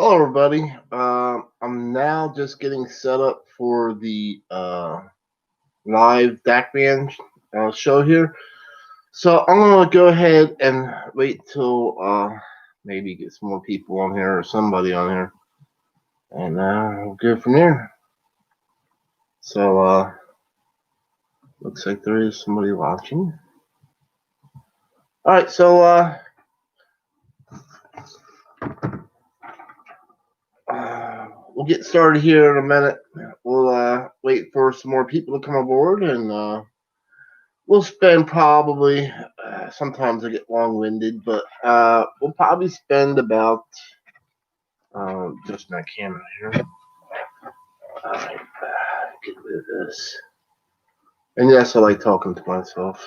Hello, everybody. I'm now just getting set up for the live Dakman show here. So I'm gonna go ahead and wait till maybe get some more people on here or somebody on here, and we'll go from there. So looks like there is somebody watching. All right, so we'll get started here in a minute. We'll wait for some more people to come aboard, and we'll spend probably. Sometimes I get long-winded, but we'll probably spend about just my camera here. All right, get rid of this. And yes, I like talking to myself.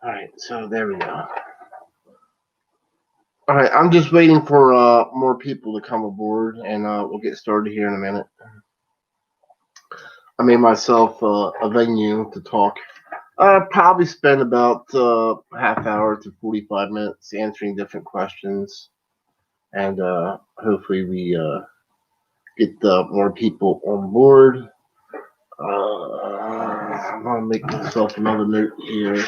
All right, so there we go. All right, I'm just waiting for more people to come aboard, and we'll get started here in a minute. I made myself a venue to talk. Probably spend about half hour to 45 minutes answering different questions, and hopefully we get more people on board. I'm gonna make myself another note here.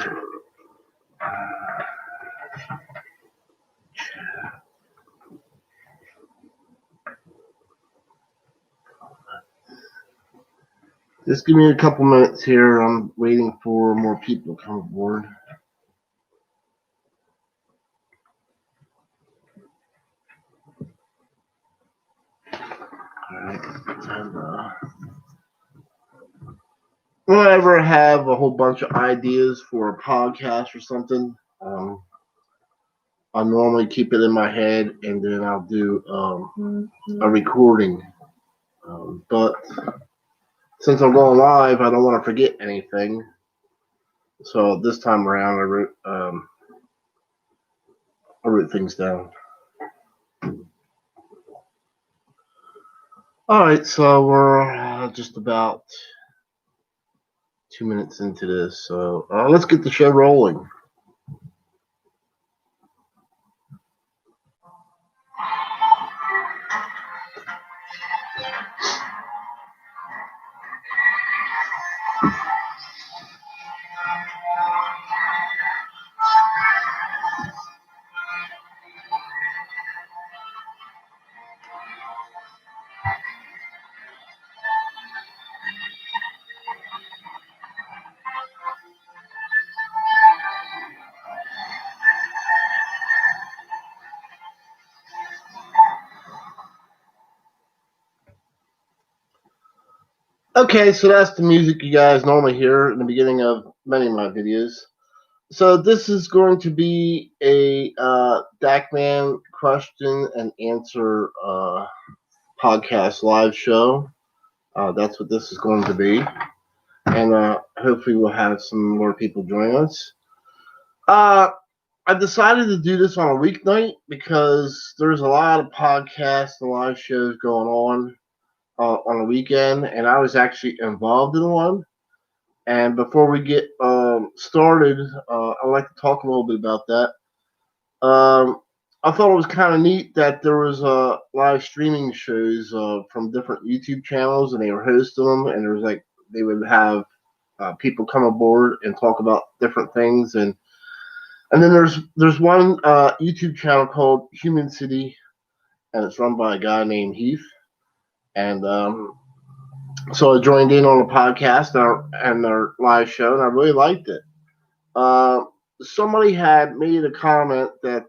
Just give me a couple minutes here. I'm waiting for more people to come aboard. Alright, and whenever I have a whole bunch of ideas for a podcast or something, I normally keep it in my head and then I'll do a recording. But since I'm going live, I don't want to forget anything. So this time around, I wrote things down. All right, so we're just about 2 minutes into this, so let's get the show rolling. Okay, so that's the music you guys normally hear in the beginning of many of my videos. So this is going to be a Dakman question and answer podcast live show. That's what this is going to be, and hopefully we'll have some more people join us. I decided to do this on a weeknight because there's a lot of podcasts and live shows going on a weekend, and I was actually involved in one. And before we get started, I'd like to talk a little bit about that. I thought it was kind of neat that there was live streaming shows from different YouTube channels, and they were hosting them, and there was like they would have people come aboard and talk about different things, and then there's one YouTube channel called Human City, and it's run by a guy named Heath, and so I joined in on the podcast and their live show, and I really liked it. Somebody had made a comment that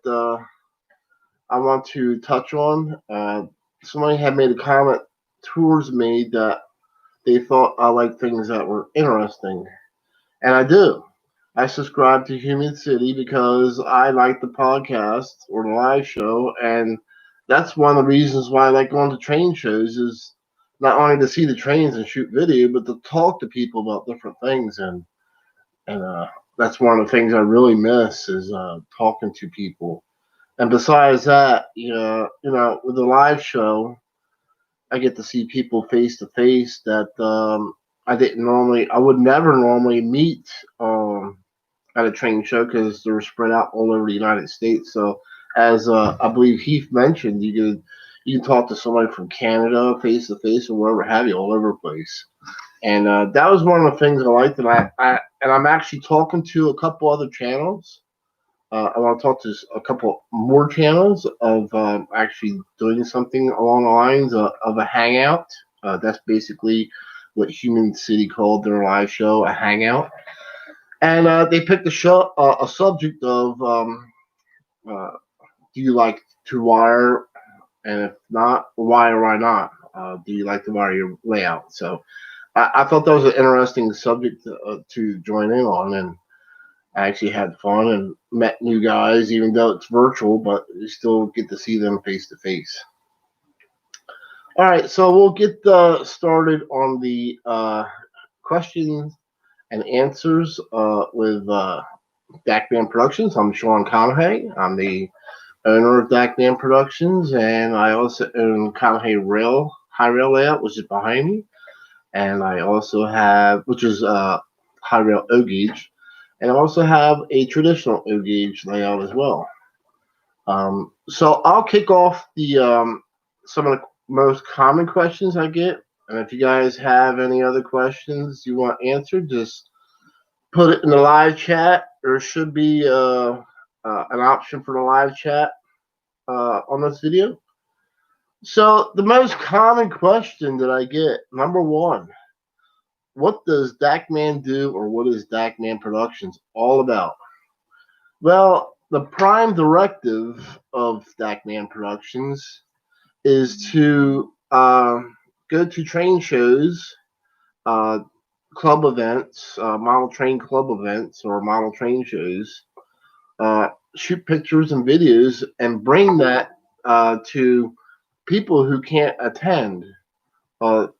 I want to touch on. Somebody had made a comment towards me that they thought I liked things that were interesting, and I do. I subscribe to Human City because I like the podcast or the live show, and that's one of the reasons why I like going to train shows is not only to see the trains and shoot video, but to talk to people about different things, and that's one of the things I really miss is talking to people. And besides that, with the live show, I get to see people face to face that I would never normally meet at a train show because they're spread out all over the United States. So as I believe Heath mentioned, you can talk to somebody from Canada face to face or wherever have you, all over the place. And that was one of the things I liked. And I'm actually talking to a couple other channels. I want to talk to a couple more channels of actually doing something along the lines of a hangout. That's basically what Human City called their live show, a hangout. And they picked a subject of uh, do you like to wire, and if not, why or why not? Do you like to wire your layout? So I thought that was an interesting subject to join in on, and I actually had fun and met new guys, even though it's virtual, but you still get to see them face to face. All right, so we'll get started on the questions and answers with Dakman Productions. I'm Sean Conhay. I'm the owner of Dakman Productions, and I also own Conhay Rail, High Rail Layout, which is behind me. And I also have, which is high rail O gauge, and I also have a traditional O gauge layout as well. So I'll kick off the some of the most common questions I get, and if you guys have any other questions you want answered, just put it in the live chat. There should be an option for the live chat on this video. So the most common question that I get, number one, what does Dakman do, or what is Dakman Productions all about? Well, the prime directive of Dakman Productions is to go to train shows, uh, club events, model train club events, or model train shows, shoot pictures and videos, and bring that to people who can't attend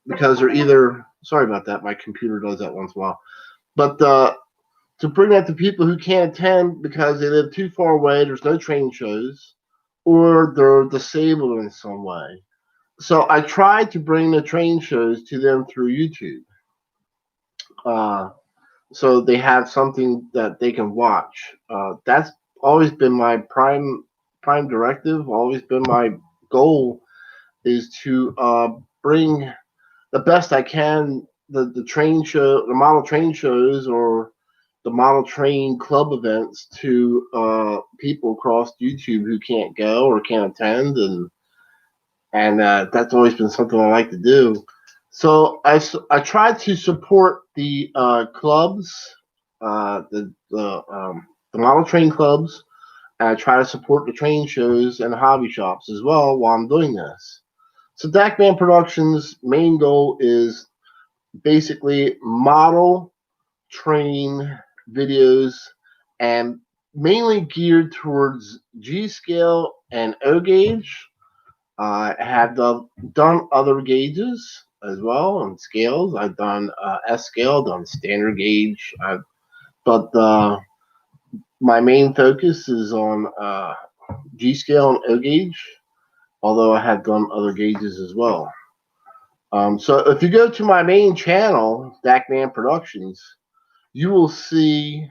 because they're either, sorry about that, my computer does that once in a while, but to bring that to people who can't attend because they live too far away, there's no train shows, or they're disabled in some way. So I tried to bring the train shows to them through YouTube. Uh, so they have something that they can watch. That's always been my prime directive, always been my goal is to bring the best I can the train show, the model train shows, or the model train club events to people across YouTube who can't go or can't attend, and that's always been something I like to do. So I try to support the clubs, the model train clubs, and I try to support the train shows and hobby shops as well while I'm doing this. So Dakman Productions' main goal is basically model train videos and mainly geared towards Gscale and O gauge. I have done other gauges as well and scales. I've done Gscale, done standard gauge, but my main focus is on Gscale and O gauge, although I have done other gauges as well. So if you go to my main channel, Dakman Productions, you will see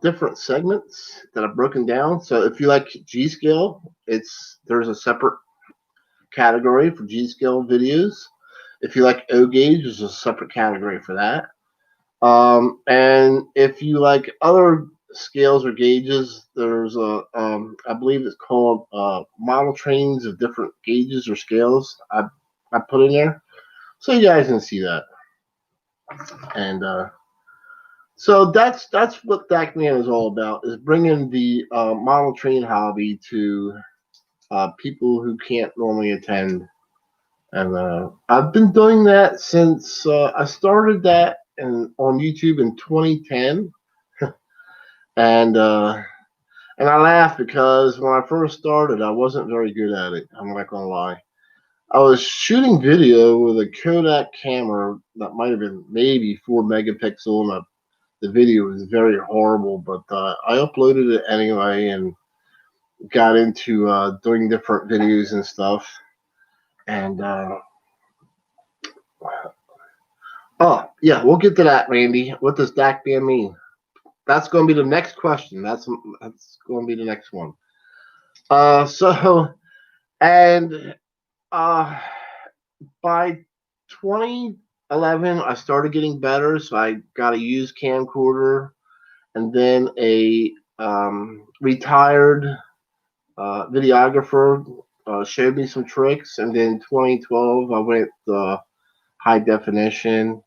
different segments that are broken down. So if you like Gscale, there's a separate category for Gscale videos. If you like O gauge, there's a separate category for that. And if you like other scales or gauges, there's I believe it's called model trains of different gauges or scales. I put in there, so you guys can see that. And so that's what Dakman is all about: is bringing the model train hobby to people who can't normally attend. And I've been doing that since I started that on YouTube in 2010. And I laugh because when I first started, I wasn't very good at it. I'm not gonna lie. I was shooting video with a Kodak camera that might have been maybe 4 megapixel, and the video was very horrible. But I uploaded it anyway and got into doing different videos and stuff. And oh yeah, we'll get to that, Randy. What does Dakman mean? That's going to be the next question. That's going to be the next one. So and uh, by 2011, I started getting better. So I got a used camcorder, and then a retired videographer showed me some tricks. And then 2012, I went high definition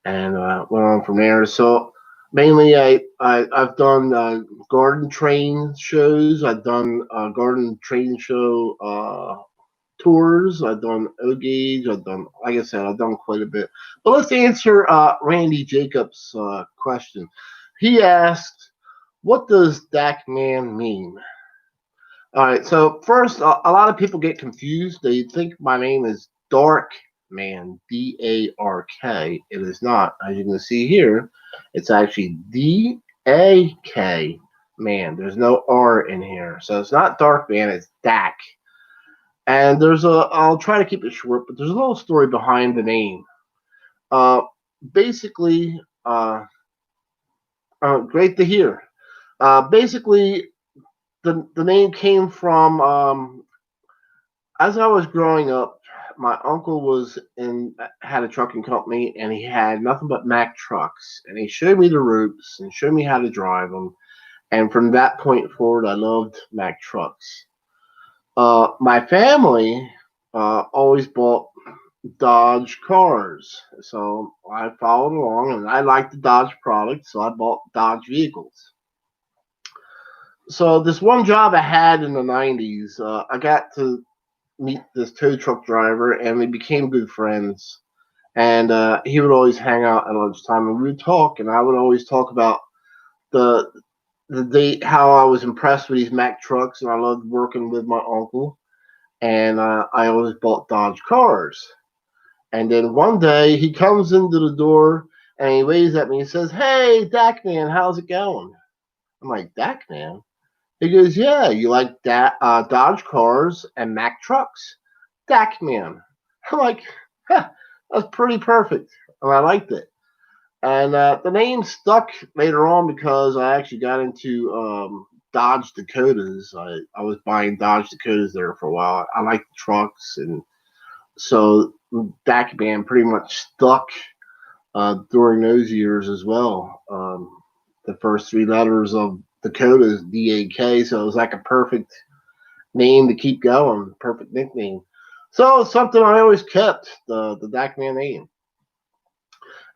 and went on from there. So mainly, I've done garden train shows. I've done garden train show tours. I've done O gauge. I've done, like I said, I've done quite a bit. But let's answer Randy Jacobs' question. He asked, "What does Dakman mean?" All right. So first, a lot of people get confused. They think my name is Dark Man, Dark. It is not. As you can see here, it's actually Dak Man. There's no R in here, so it's not Dark Man. It's Dak. And I'll try to keep it short, but there's a little story behind the name. Uh, basically, great to hear. Basically, the name came from as I was growing up. My uncle had a trucking company, and he had nothing but Mack trucks, and he showed me the ropes and showed me how to drive them. And from that point forward, I loved Mack trucks. My family always bought Dodge cars, so I followed along, and I liked the Dodge product, so I bought Dodge vehicles. So this one job I had in the '90s, I got to meet this tow truck driver, and we became good friends. And he would always hang out at lunchtime, and we would talk, and I would always talk about the the day how I was impressed with these Mack trucks, and I loved working with my uncle, and I always bought Dodge cars. And then one day he comes into the door and he waves at me and says, "Hey, Dak man, how's it going?" I'm like, "Dak man?" He goes, "Yeah, you like Dodge cars and Mack trucks, Dak man." I'm like, huh, "That's pretty perfect," and I liked it. And the name stuck later on because I actually got into Dodge Dakotas. I was buying Dodge Dakotas there for a while. I liked the trucks, and so Dakman pretty much stuck during those years as well. The first three letters of Dakota is DAK, so it was like a perfect name to keep going, perfect nickname. So it's something I always kept, the Dakman name.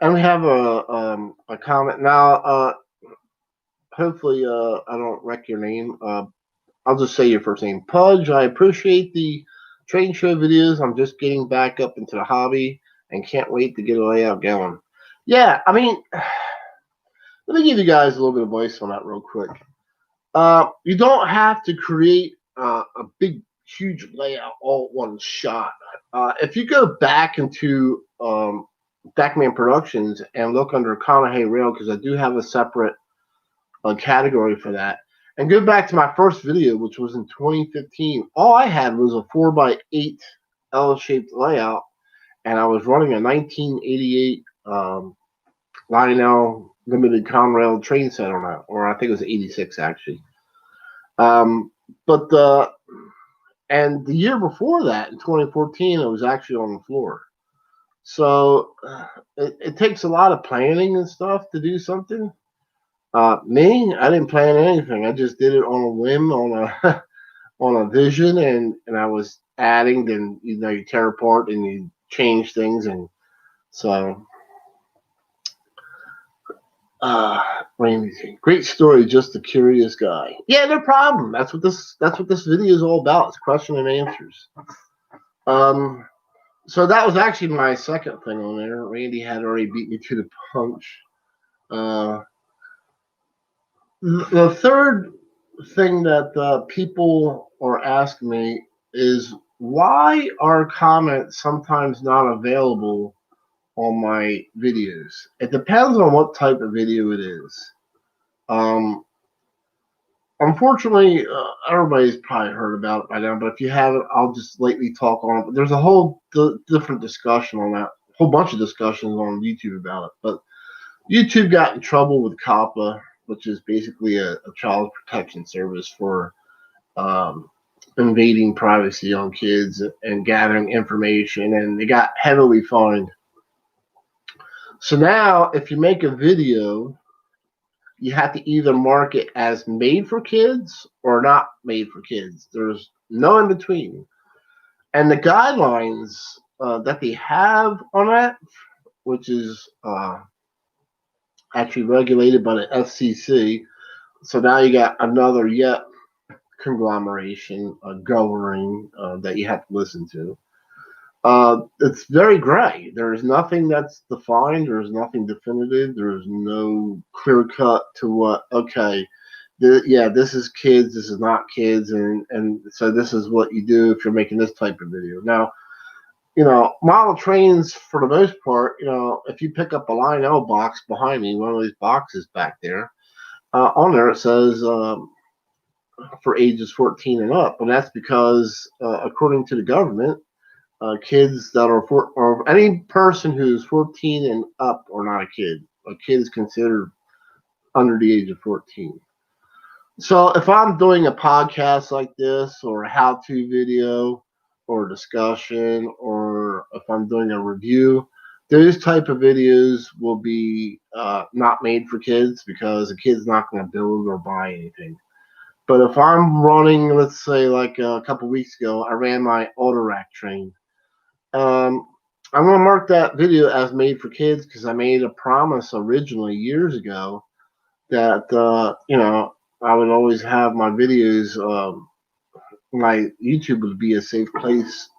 And we have a comment now. Hopefully, I don't wreck your name. I'll just say your first name, Pudge. I appreciate the train show videos. I'm just getting back up into the hobby and can't wait to get a layout going. Yeah, I mean, let me give you guys a little bit of advice on that real quick. You don't have to create a big, huge layout all at one shot. If you go back into Dakman Productions and look under Conrail, because I do have a separate category for that, and go back to my first video, which was in 2015, all I had was a 4x8 L-shaped layout, and I was running a 1988 Lionel limited Conrail train set on that, or I think it was 86 actually. But and the year before that, in 2014, it was actually on the floor. So it takes a lot of planning and stuff to do something. Me, I didn't plan anything. I just did it on a whim, on a on a vision, and I was adding. Then you tear apart and you change things, and so. Great story, just a curious guy. Yeah, no problem. That's what this video is all about. It's question and answers. So that was actually my second thing on there. Randy had already beat me to the punch. The third thing that people are asking me is why are comments sometimes not available on my videos? It depends on what type of video it is. Unfortunately, everybody's probably heard about it by now, but if you haven't, I'll just lightly talk on it. But there's a whole different discussion on that, whole bunch of discussions on YouTube about it. But YouTube got in trouble with COPPA, which is basically a child protection service for invading privacy on kids and gathering information, and they got heavily fined. So now, if you make a video, you have to either mark it as made for kids or not made for kids. There's no in between. And the guidelines that they have on that, which is actually regulated by the FCC. So now you got another yet conglomeration governing that you have to listen to. It's very gray. There is nothing that's defined. There is nothing definitive. There is no clear cut to what. Okay, yeah, this is kids. This is not kids, and so this is what you do if you're making this type of video. Now, model trains for the most part. If you pick up a Lionel box behind me, one of these boxes back there, on there it says for ages 14 and up, and that's because according to the government, kids that are or any person who's 14 and up are not a kid. A kid is considered under the age of 14. So if I'm doing a podcast like this, or a how-to video, or a discussion, or if I'm doing a review, those type of videos will be not made for kids because a kid's not going to build or buy anything. But if I'm running, let's say like a couple weeks ago, I ran my auto rack train. Um, I'm going to mark that video as made for kids because I made a promise originally years ago that I would always have my videos. My YouTube would be a safe place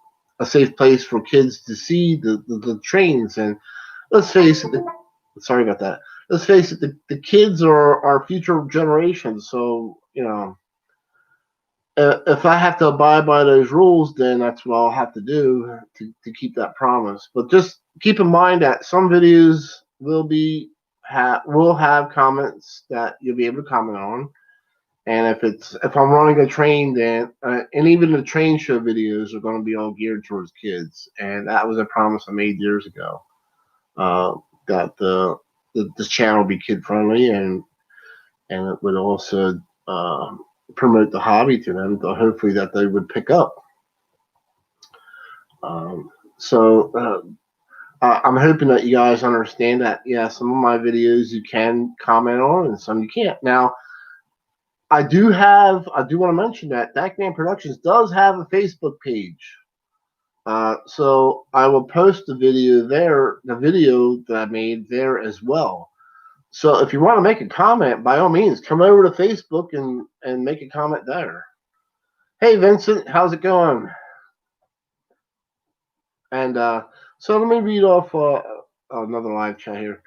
for kids to see the trains. And let's face it, sorry about that. Let's face it, the kids are our future generations. So if I have to abide by those rules, then that's what I'll have to do to keep that promise. But just keep in mind that some videos will have comments that you'll be able to comment on. And if I'm running a train, then and even the train show videos are going to be all geared towards kids. And that was a promise I made years ago, that this channel will be kid friendly, and it would also promote the hobby to them, to hopefully that they would pick up. So I'm hoping that you guys understand that, yeah, some of my videos you can comment on and some you can't. Now, I do want to mention that Dakman Productions does have a Facebook page. So I will post the video that I made there as well. So if you want to make a comment, by all means, come over to Facebook and make a comment there. Hey, Vincent, how's it going? And so let me read off another live chat here.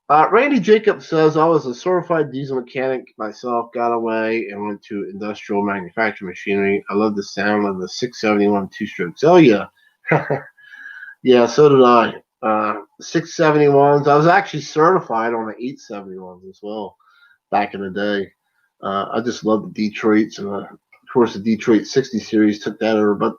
Randy Jacobs says, I was a certified diesel mechanic myself, got away and went to industrial manufacturing machinery. I love the sound of the 671 two-strokes. Oh, yeah. Yeah, so did I. 671s. I was actually certified on the 871s as well back in the day. I just love the Detroits, and of course the Detroit 60 series took that over. But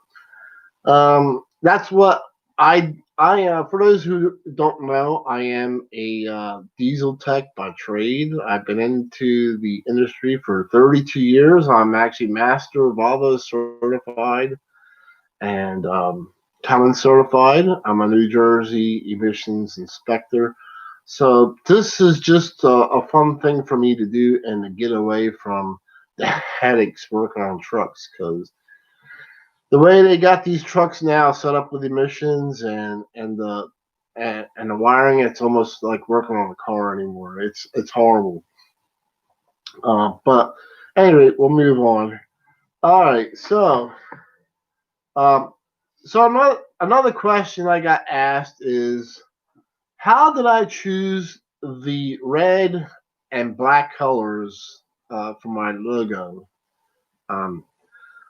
that's what for those who don't know, I am a diesel tech by trade. I've been into the industry for 32 years. I'm actually Master Volvo certified and Cummins certified. I'm a New Jersey emissions inspector. So this is just a fun thing for me to do and to get away from the headaches working on trucks, because the way they got these trucks now set up with emissions and the wiring, it's almost like working on a car anymore. It's horrible. But anyway, we'll move on. All right, so another question I got asked is, how did I choose the red and black colors for my logo?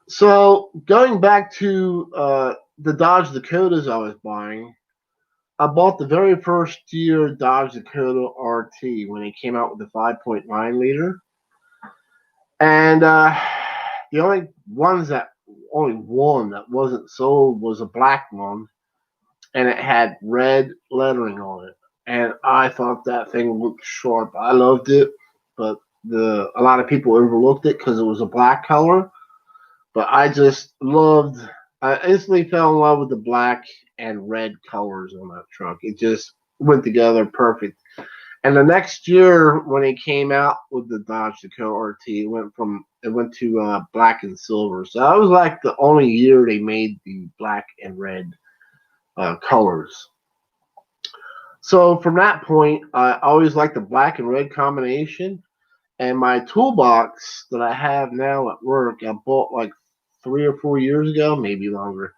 So going back to the Dodge Dakotas I was buying, I bought the very first year Dodge Dakota RT when it came out with the 5.9 liter, and the only one that wasn't sold was a black one, and it had red lettering on it, and I thought that thing looked sharp. I loved it, but a lot of people overlooked it because it was a black color. But I instantly fell in love with the black and red colors on that truck. It just went together perfect. And the next year, when it came out with the Dodge Dakota RT, it went to black and silver. So that was like the only year they made the black and red colors. So from that point, I always liked the black and red combination. And my toolbox that I have now at work, I bought like 3 or 4 years ago, maybe longer.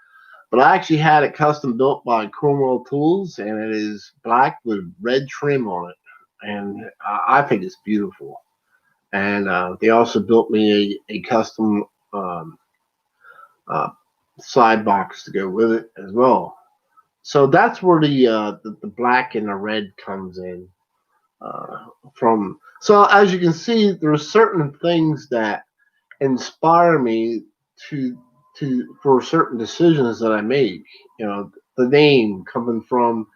But I actually had it custom built by Conrail Tools, and it is black with red trim on it. And I think it's beautiful. And they also built me a custom uh, side box to go with it as well. So that's where the black and the red comes in from. So as you can see, there are certain things that inspire me to for certain decisions that I make. You know, the name coming from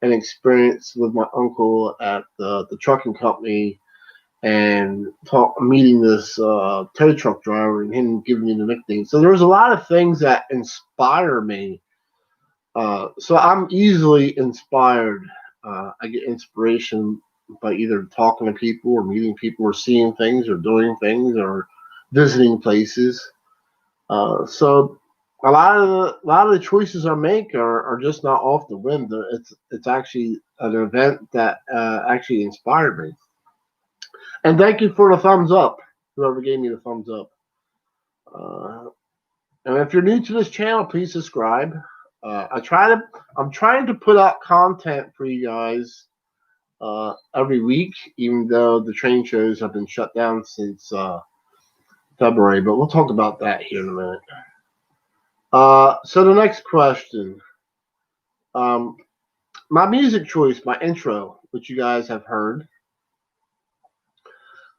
an experience with my uncle at the trucking company and meeting this tow truck driver and him giving me the nickname. So there's a lot of things that inspire me. So I'm easily inspired. I get inspiration by either talking to people or meeting people or seeing things or doing things or visiting places. So a lot of the choices I make are just not off the whim. It's actually an event that actually inspired me. And thank you for the thumbs up, whoever gave me the thumbs up. Uh, and if you're new to this channel, please subscribe. I'm trying to put out content for you guys every week, even though the train shows have been shut down since February. But we'll talk about that here in a minute. So the next question, um, my music choice, my intro, which you guys have heard.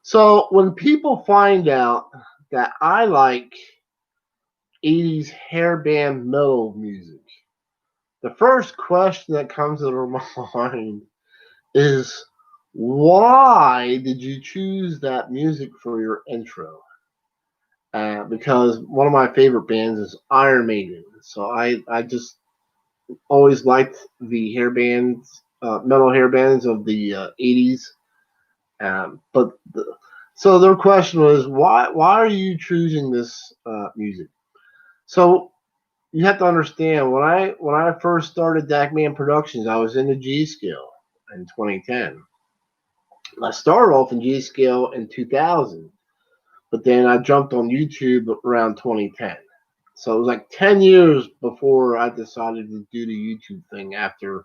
So when people find out that I like 80s hairband metal music, the first question that comes to their mind is, why did you choose that music for your intro? Because one of my favorite bands is Iron Maiden. So I just always liked the hairbands, metal hairbands of the 80s. So their question was, why are you choosing this music? So you have to understand, when I first started Dakman Productions, I was in the Gscale in 2010. I started off in Gscale in 2000, but then I jumped on YouTube around 2010. So it was like 10 years before I decided to do the YouTube thing after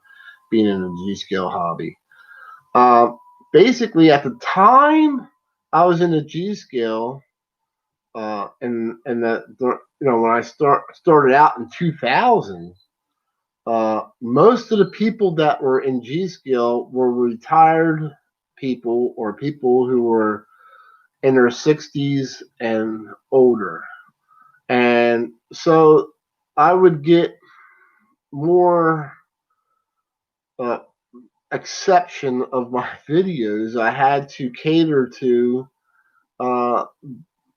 being in the Gscale hobby. Uh, Basically, at the time I was in the Gscale, and when I started out in 2000, most of the people that were in Gscale were retired people or people who were in their 60s and older. And so I would get more uh, exception of my videos. I had to cater to uh,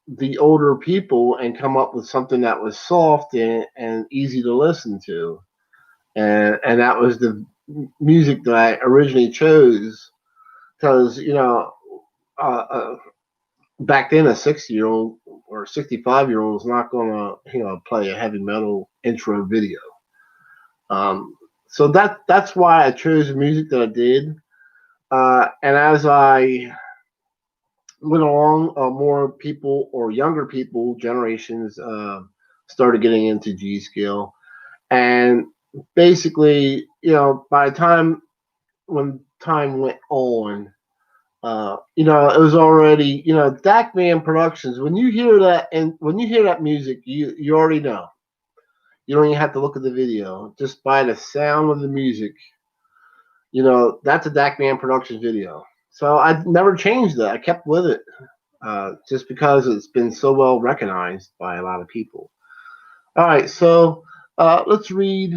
the older people and come up with something that was soft and easy to listen to. And that was the music that I originally chose because, uh, uh, back then a 60-year-old or 65-year-old is not going to, play a heavy metal intro video. So that's why I chose the music that I did. And as I went along, more people or younger people, generations, started getting into Gscale. And basically, by the time when time went on, it was already, Dakman Productions. When you hear that, and when you hear that music, you already know. You don't even have to look at the video. Just by the sound of the music, that's a Dakman Productions video. So I never changed that. I kept with it, just because it's been so well recognized by a lot of people. All right, so let's read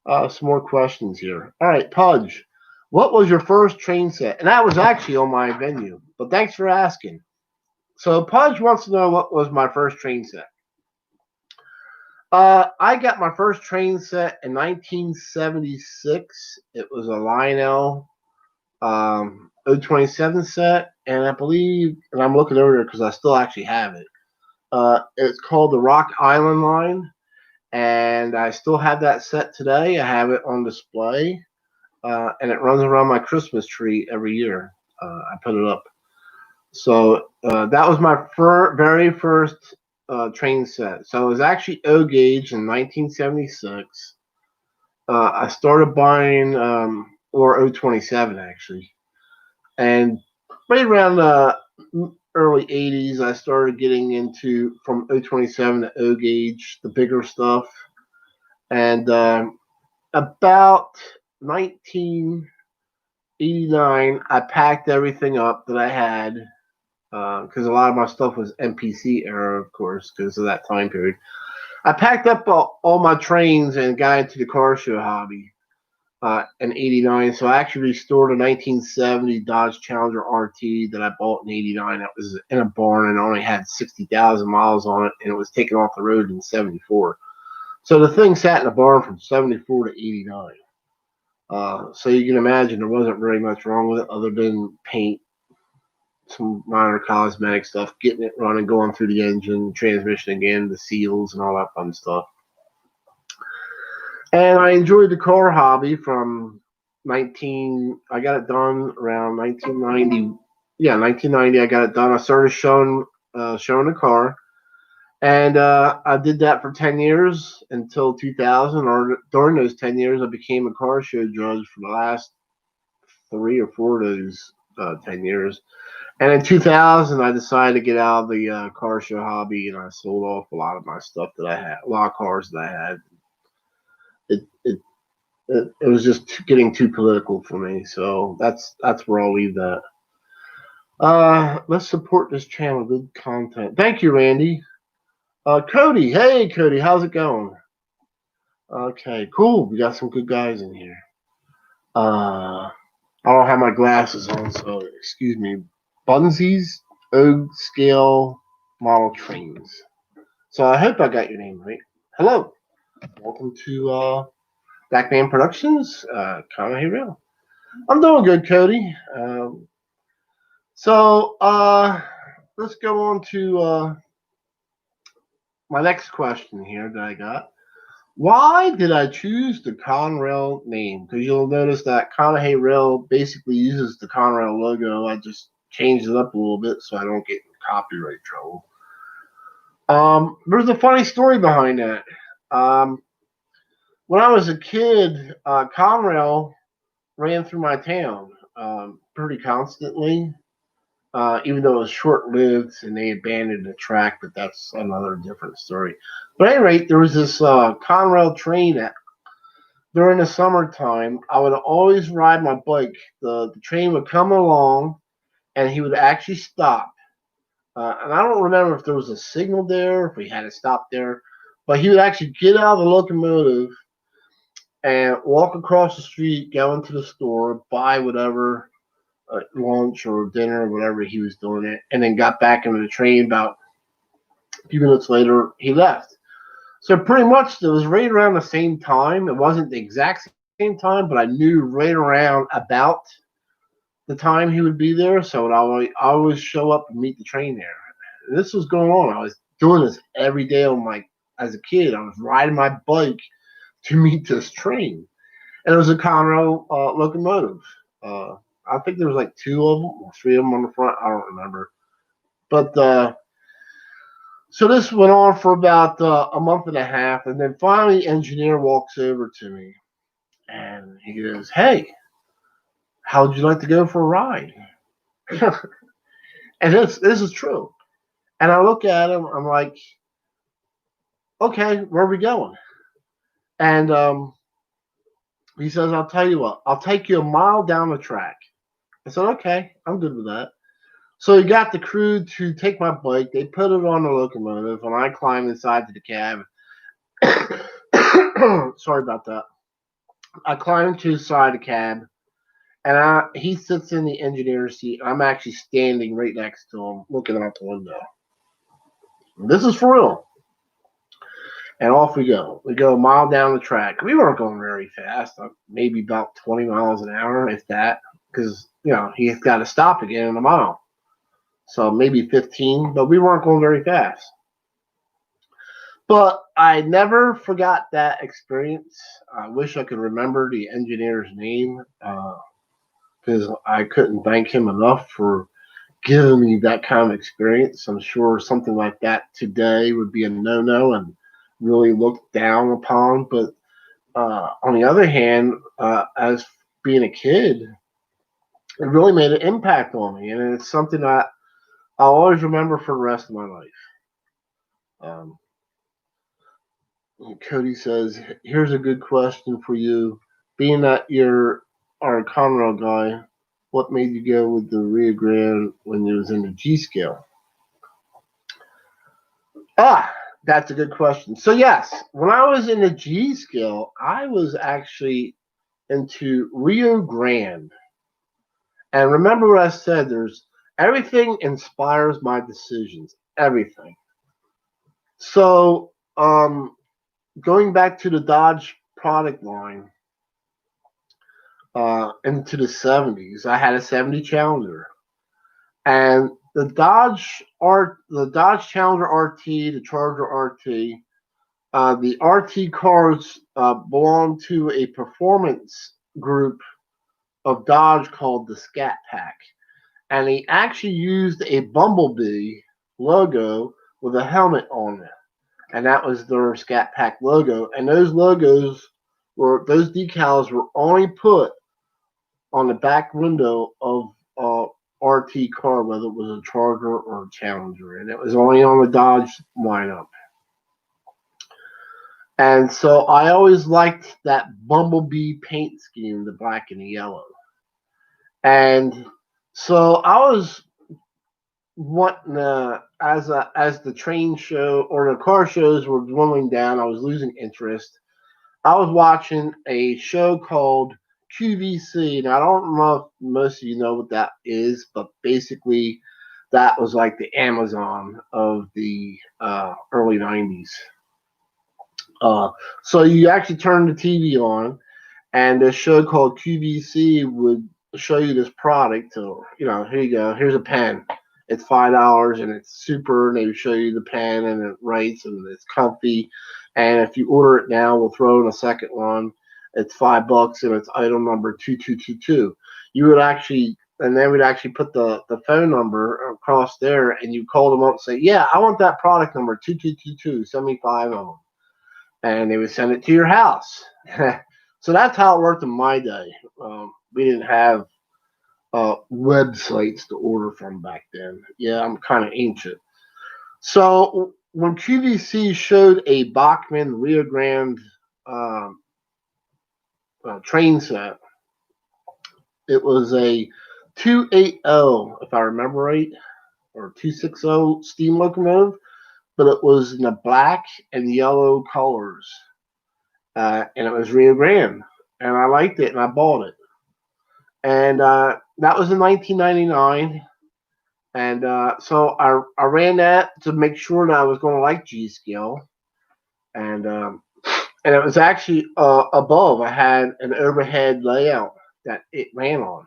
some more questions here. All right, Pudge, what was your first train set? And that was actually on my venue, but thanks for asking. So Pudge wants to know what was my first train set. I got my first train set in 1976. It was a Lionel 027 set, and I believe, and I'm looking over there because I still actually have it. It's called the Rock Island line, and I still have that set today. I have it on display, and it runs around my Christmas tree every year. I put it up. So that was my very first train set. So it was actually O gauge in 1976. I started buying, or 027 actually, and right around the early 80s, I started getting into from 027 to O gauge, the bigger stuff, and about 1989, I packed everything up that I had because a lot of my stuff was MPC era, of course, because of that time period. I packed up all my trains and got into the car show hobby in '89. So I actually restored a 1970 Dodge Challenger RT that I bought in '89. That was in a barn and only had 60,000 miles on it, and it was taken off the road in '74. So the thing sat in the barn from '74 to '89. So you can imagine there wasn't very much wrong with it other than paint, some minor cosmetic stuff, getting it running, going through the engine, transmission again, the seals, and all that fun stuff. And I enjoyed the car hobby from I got it done around 1990. Yeah, 1990. I got it done. I started showing the car, and I did that for 10 years until 2000. Or during those 10 years, I became a car show judge for the last 3 or 4 of those 10 years. And in 2000, I decided to get out of the car show hobby, and I sold off a lot of my stuff that I had, a lot of cars that I had. It was just getting too political for me, so that's where I'll leave that. Let's support this channel, good content. Thank you, Randy. Cody, hey Cody, how's it going? Okay, cool. We got some good guys in here. I don't have my glasses on, so excuse me. Bunsies, Gscale model trains. So I hope I got your name right. Hello, welcome to Dakman Productions. Conrail. I'm doing good, Cody. So let's go on to my next question here that I got. Why did I choose the Conrail name? Because you'll notice that Conrail basically uses the Conrail logo. I just changed it up a little bit so I don't get in copyright trouble. There's a funny story behind that. When I was a kid, Conrail ran through my town pretty constantly, even though it was short-lived and they abandoned the track, but that's another different story. But at any rate, there was this Conrail train that during the summertime, I would always ride my bike. The train would come along, and he would actually stop. And I don't remember if there was a signal there, if we had to stop there, but he would actually get out of the locomotive and walk across the street, go into the store, buy whatever lunch or dinner or whatever he was doing it, and then got back into the train. About a few minutes later, he left. So pretty much it was right around the same time. It wasn't the exact same time, but I knew right around about the time he would be there. So I always show up and meet the train there. And this was going on. I was doing this every day as a kid. I was riding my bike to meet this train. And it was a Conrail locomotive. I think there was like 2 of them or 3 of them on the front. I don't remember. But so this went on for about a month and a half, and then finally, the engineer walks over to me, and he goes, "Hey, how would you like to go for a ride?" And this is true. And I look at him. I'm like, "Okay, where are we going?" And he says, "I'll tell you what. I'll take you a mile down the track." I said, "Okay, I'm good with that." So he got the crew to take my bike. They put it on the locomotive, and I climbed inside to the cab. Sorry about that. I climbed to the side of the cab, and he sits in the engineer's seat. I'm actually standing right next to him, looking out the window. This is for real. And off we go. We go a mile down the track. We weren't going very fast, maybe about 20 miles an hour, if that, because, he's got to stop again in a mile. So maybe 15, but we weren't going very fast. But I never forgot that experience. I wish I could remember the engineer's name because I couldn't thank him enough for giving me that kind of experience. I'm sure something like that today would be a no-no and really looked down upon. But on the other hand, as being a kid, it really made an impact on me, and it's something that I'll always remember for the rest of my life. Um, Cody says, "Here's a good question for you. Being that you're our Conrail guy, what made you go with the Rio Grande when you was in the Gscale?" Ah, that's a good question. So yes, when I was in the Gscale, I was actually into Rio Grande. And remember what I said, there's everything inspires my decisions. Everything. So going back to the Dodge product line, into the 70s, I had a 70 Challenger. And the Dodge Challenger RT, the Charger RT, the RT cars belong to a performance group of Dodge called the Scat Pack. And he actually used a Bumblebee logo with a helmet on it. And that was their Scat Pack logo. And those decals were only put on the back window of RT car, whether it was a Charger or a Challenger, and it was only on the Dodge lineup. And so I always liked that Bumblebee paint scheme, the black and the yellow. And so I was wanting as the train show or the car shows were dwindling down, I was losing interest. I was watching a show called QVC. Now, I don't know if most of you know what that is, but basically, that was like the Amazon of the early 90s. So you actually turn the TV on, and a show called QVC would show you this product. So, here you go. Here's a pen. It's $5 and it's super. And they would show you the pen and it writes and it's comfy. And if you order it now, we'll throw in a second one. It's $5 and it's item number 2222. You would actually, and they would actually put the phone number across there, and you call them up and say, "Yeah, I want that product number 2222. Send me 5 of them," and they would send it to your house. So that's how it worked in my day. We didn't have websites to order from back then. Yeah, I'm kind of ancient. So when QVC showed a Bachmann Rio Grande um, train set, it was a 280, if I remember right, or 260 steam locomotive, but it was in the black and yellow colors, and it was Rio Grande, and I liked it, and I bought it, and that was in 1999. And so I ran that to make sure that I was going to like Gscale, and and it was actually above. I had an overhead layout that it ran on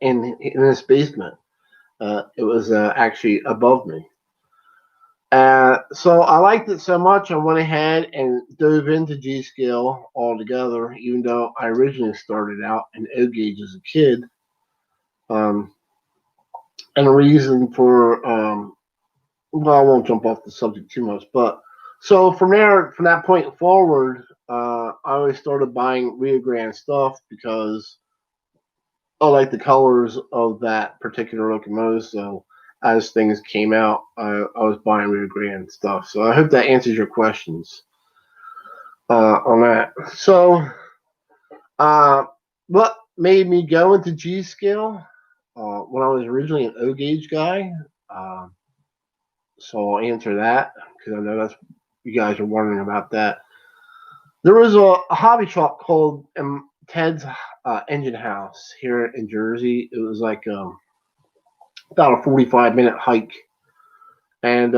in this basement. It was actually above me. So I liked it so much, I went ahead and dove into Gscale altogether, even though I originally started out in O gauge as a kid. And a reason for well, I won't jump off the subject too much, but so from that point forward, I always started buying Rio Grande stuff because I like the colors of that particular locomotive. So as things came out, I was buying Rio Grande stuff. So I hope that answers your questions on that. So what made me go into Gscale when I was originally an O gauge guy? So I'll answer that because I know that's you guys are wondering about that. There was a hobby shop called Ted's Engine House here in Jersey. It was like about a 45-minute hike, and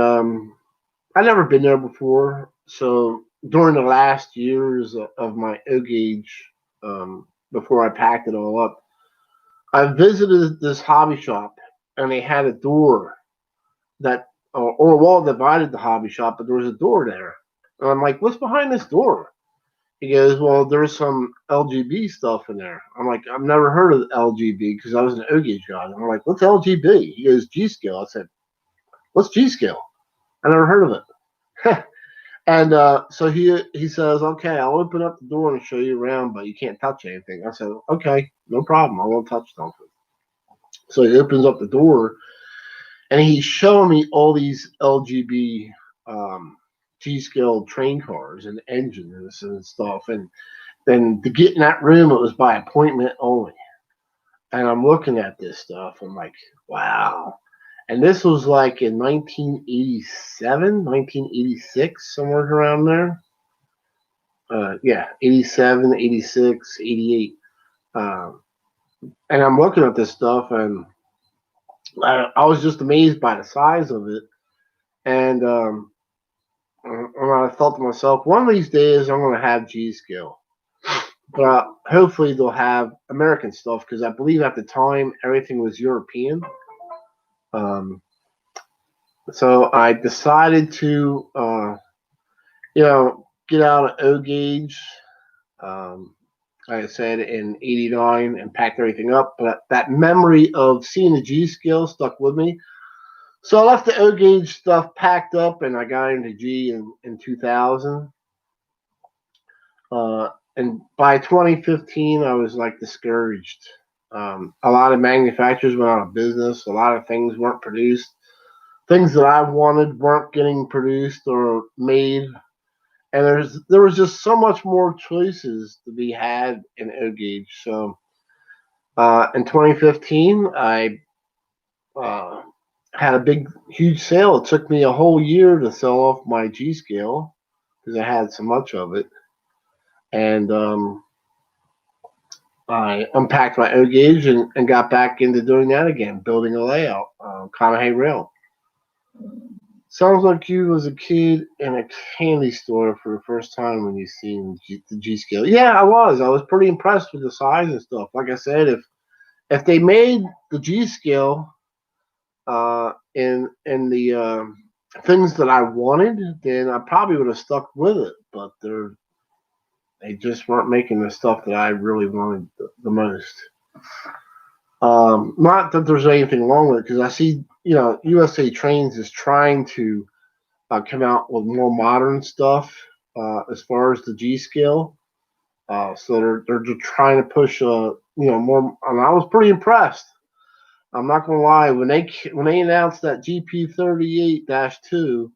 I've never been there before, so during the last years of my O gauge, before I packed it all up, I visited this hobby shop, and they had a door that, or a wall divided the hobby shop, but there was a door there. And I'm like, what's behind this door? He goes, well, there's some LGB stuff in there. I'm like, I've never heard of LGB because I was an O gauge guy. I'm like, what's LGB? He goes, Gscale. I said, what's Gscale? I never heard of it. And so he says, okay, I'll open up the door and show you around, but you can't touch anything. I said, okay, no problem. I won't touch something. So he opens up the door, and he's showing me all these LGB G-scale train cars and engines and stuff. And then to get in that room, it was by appointment only. And I'm looking at this stuff. I'm like, wow. And this was like in 1987, 1986, somewhere around there. Yeah, 87, 86, 88. And I'm looking at this stuff, and I was just amazed by the size of it. And I thought to myself, one of these days I'm going to have G-Scale. But hopefully they'll have American stuff, because I believe at the time everything was European. So I decided to, get out of O gauge. Like I said, in '89, and packed everything up. But that memory of seeing the G scale stuck with me. So I left the O gauge stuff packed up, and I got into G in 2000. And by 2015, I was like discouraged. A lot of manufacturers went out of business. A lot of things weren't produced. Things that I wanted weren't getting produced or made. And there was just so much more choices to be had in O gauge. So in 2015, I had a huge sale. It took me a whole year to sell off my G scale because I had so much of it. And I unpacked my O gauge and got back into doing that again, building a layout, Conrail. Sounds like you was a kid in a candy store for the first time when you seen the G scale. Yeah, I was. I was pretty impressed with the size and stuff. Like I said, if they made the G scale in the things that I wanted, then I probably would have stuck with it. But they just weren't making the stuff that I really wanted the most. Not that there's anything wrong with it, because I see, USA Trains is trying to come out with more modern stuff as far as the G scale. So they're just trying to push more. And I was pretty impressed. I'm not gonna lie, when they announced that GP38-2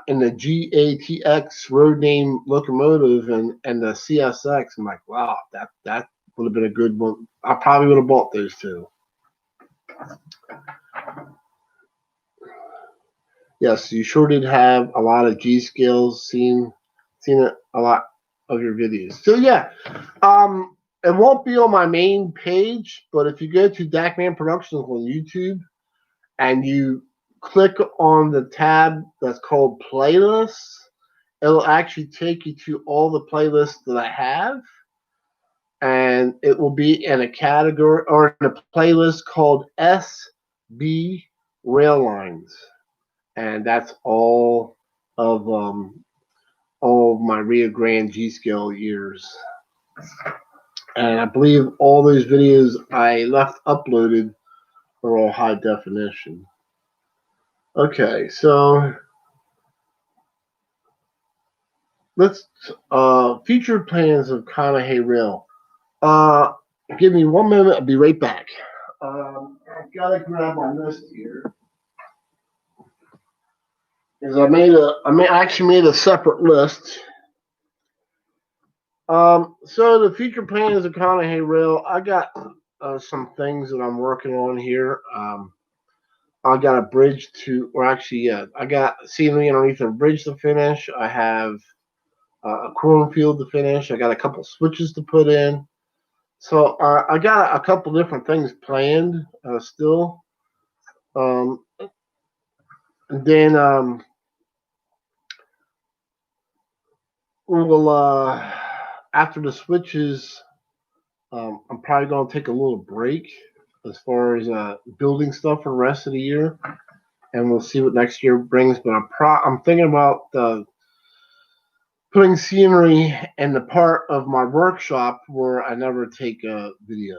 in the GATX road name locomotive and the CSX, I'm like, wow, that would have been a good one. I probably would have bought those two. Yes, you sure did have a lot of G scales. Seen it a lot of your videos. So yeah, it won't be on my main page, but if you go to Dakman Productions on YouTube and you click on the tab that's called playlists, it'll actually take you to all the playlists that I have, and it will be in a category or in a playlist called SB Rail Lines, and that's all of my Rio Grande G scale years. And I believe all those videos I left uploaded are all high definition. Okay, so let's future plans of Conrail. Give me one moment. I'll be right back. I've got to grab my list here, because I actually made a separate list. So the future plans of Conrail, I got some things that I'm working on here. I got a bridge I got scenery underneath a bridge to finish. I have a cornfield to finish. I got a couple switches to put in. So I got a couple different things planned still. And then Well, after the switches, I'm probably going to take a little break as far as building stuff for the rest of the year, and we'll see what next year brings. But I'm thinking about putting scenery in the part of my workshop where I never take a video.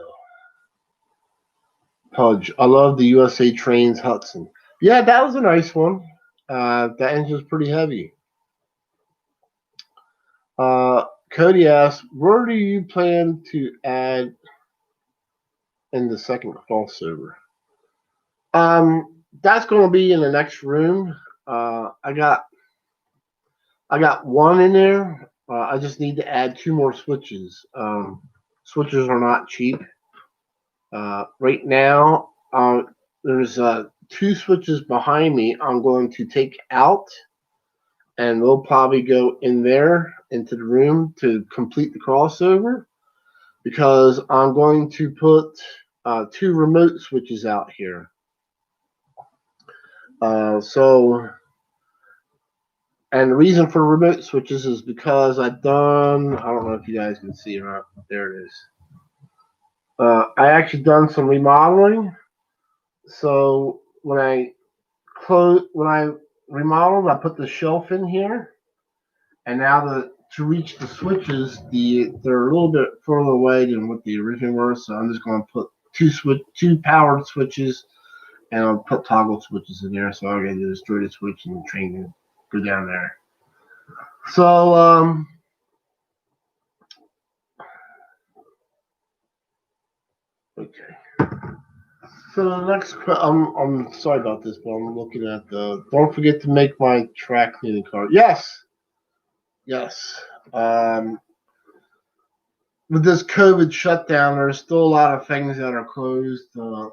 Pudge, I love the USA Trains Hudson. Yeah, that was a nice one. That engine's pretty heavy. Cody asks, where do you plan to add in the second crossover? That's going to be in the next room. I got one in there. I just need to add two more switches. Switches are not cheap. Right now, there's two switches behind me. I'm going to take out, and they'll probably go in there into the room to complete the crossover. Because I'm going to put two remote switches out here. And the reason for remote switches is because I don't know if you guys can see it or not. There it is. I actually done some remodeling. So when I remodeled, I put the shelf in here, and now to reach the switches, they're a little bit further away than what the original were. So I'm just going to put two powered switches, and I'll put toggle switches in there. So all I got to do is throw the switch and the train can go down there. So okay. So the next, I'm sorry about this, but I'm looking at don't forget to make my track cleaning card. Yes, yes. With this COVID shutdown, there's still a lot of things that are closed, and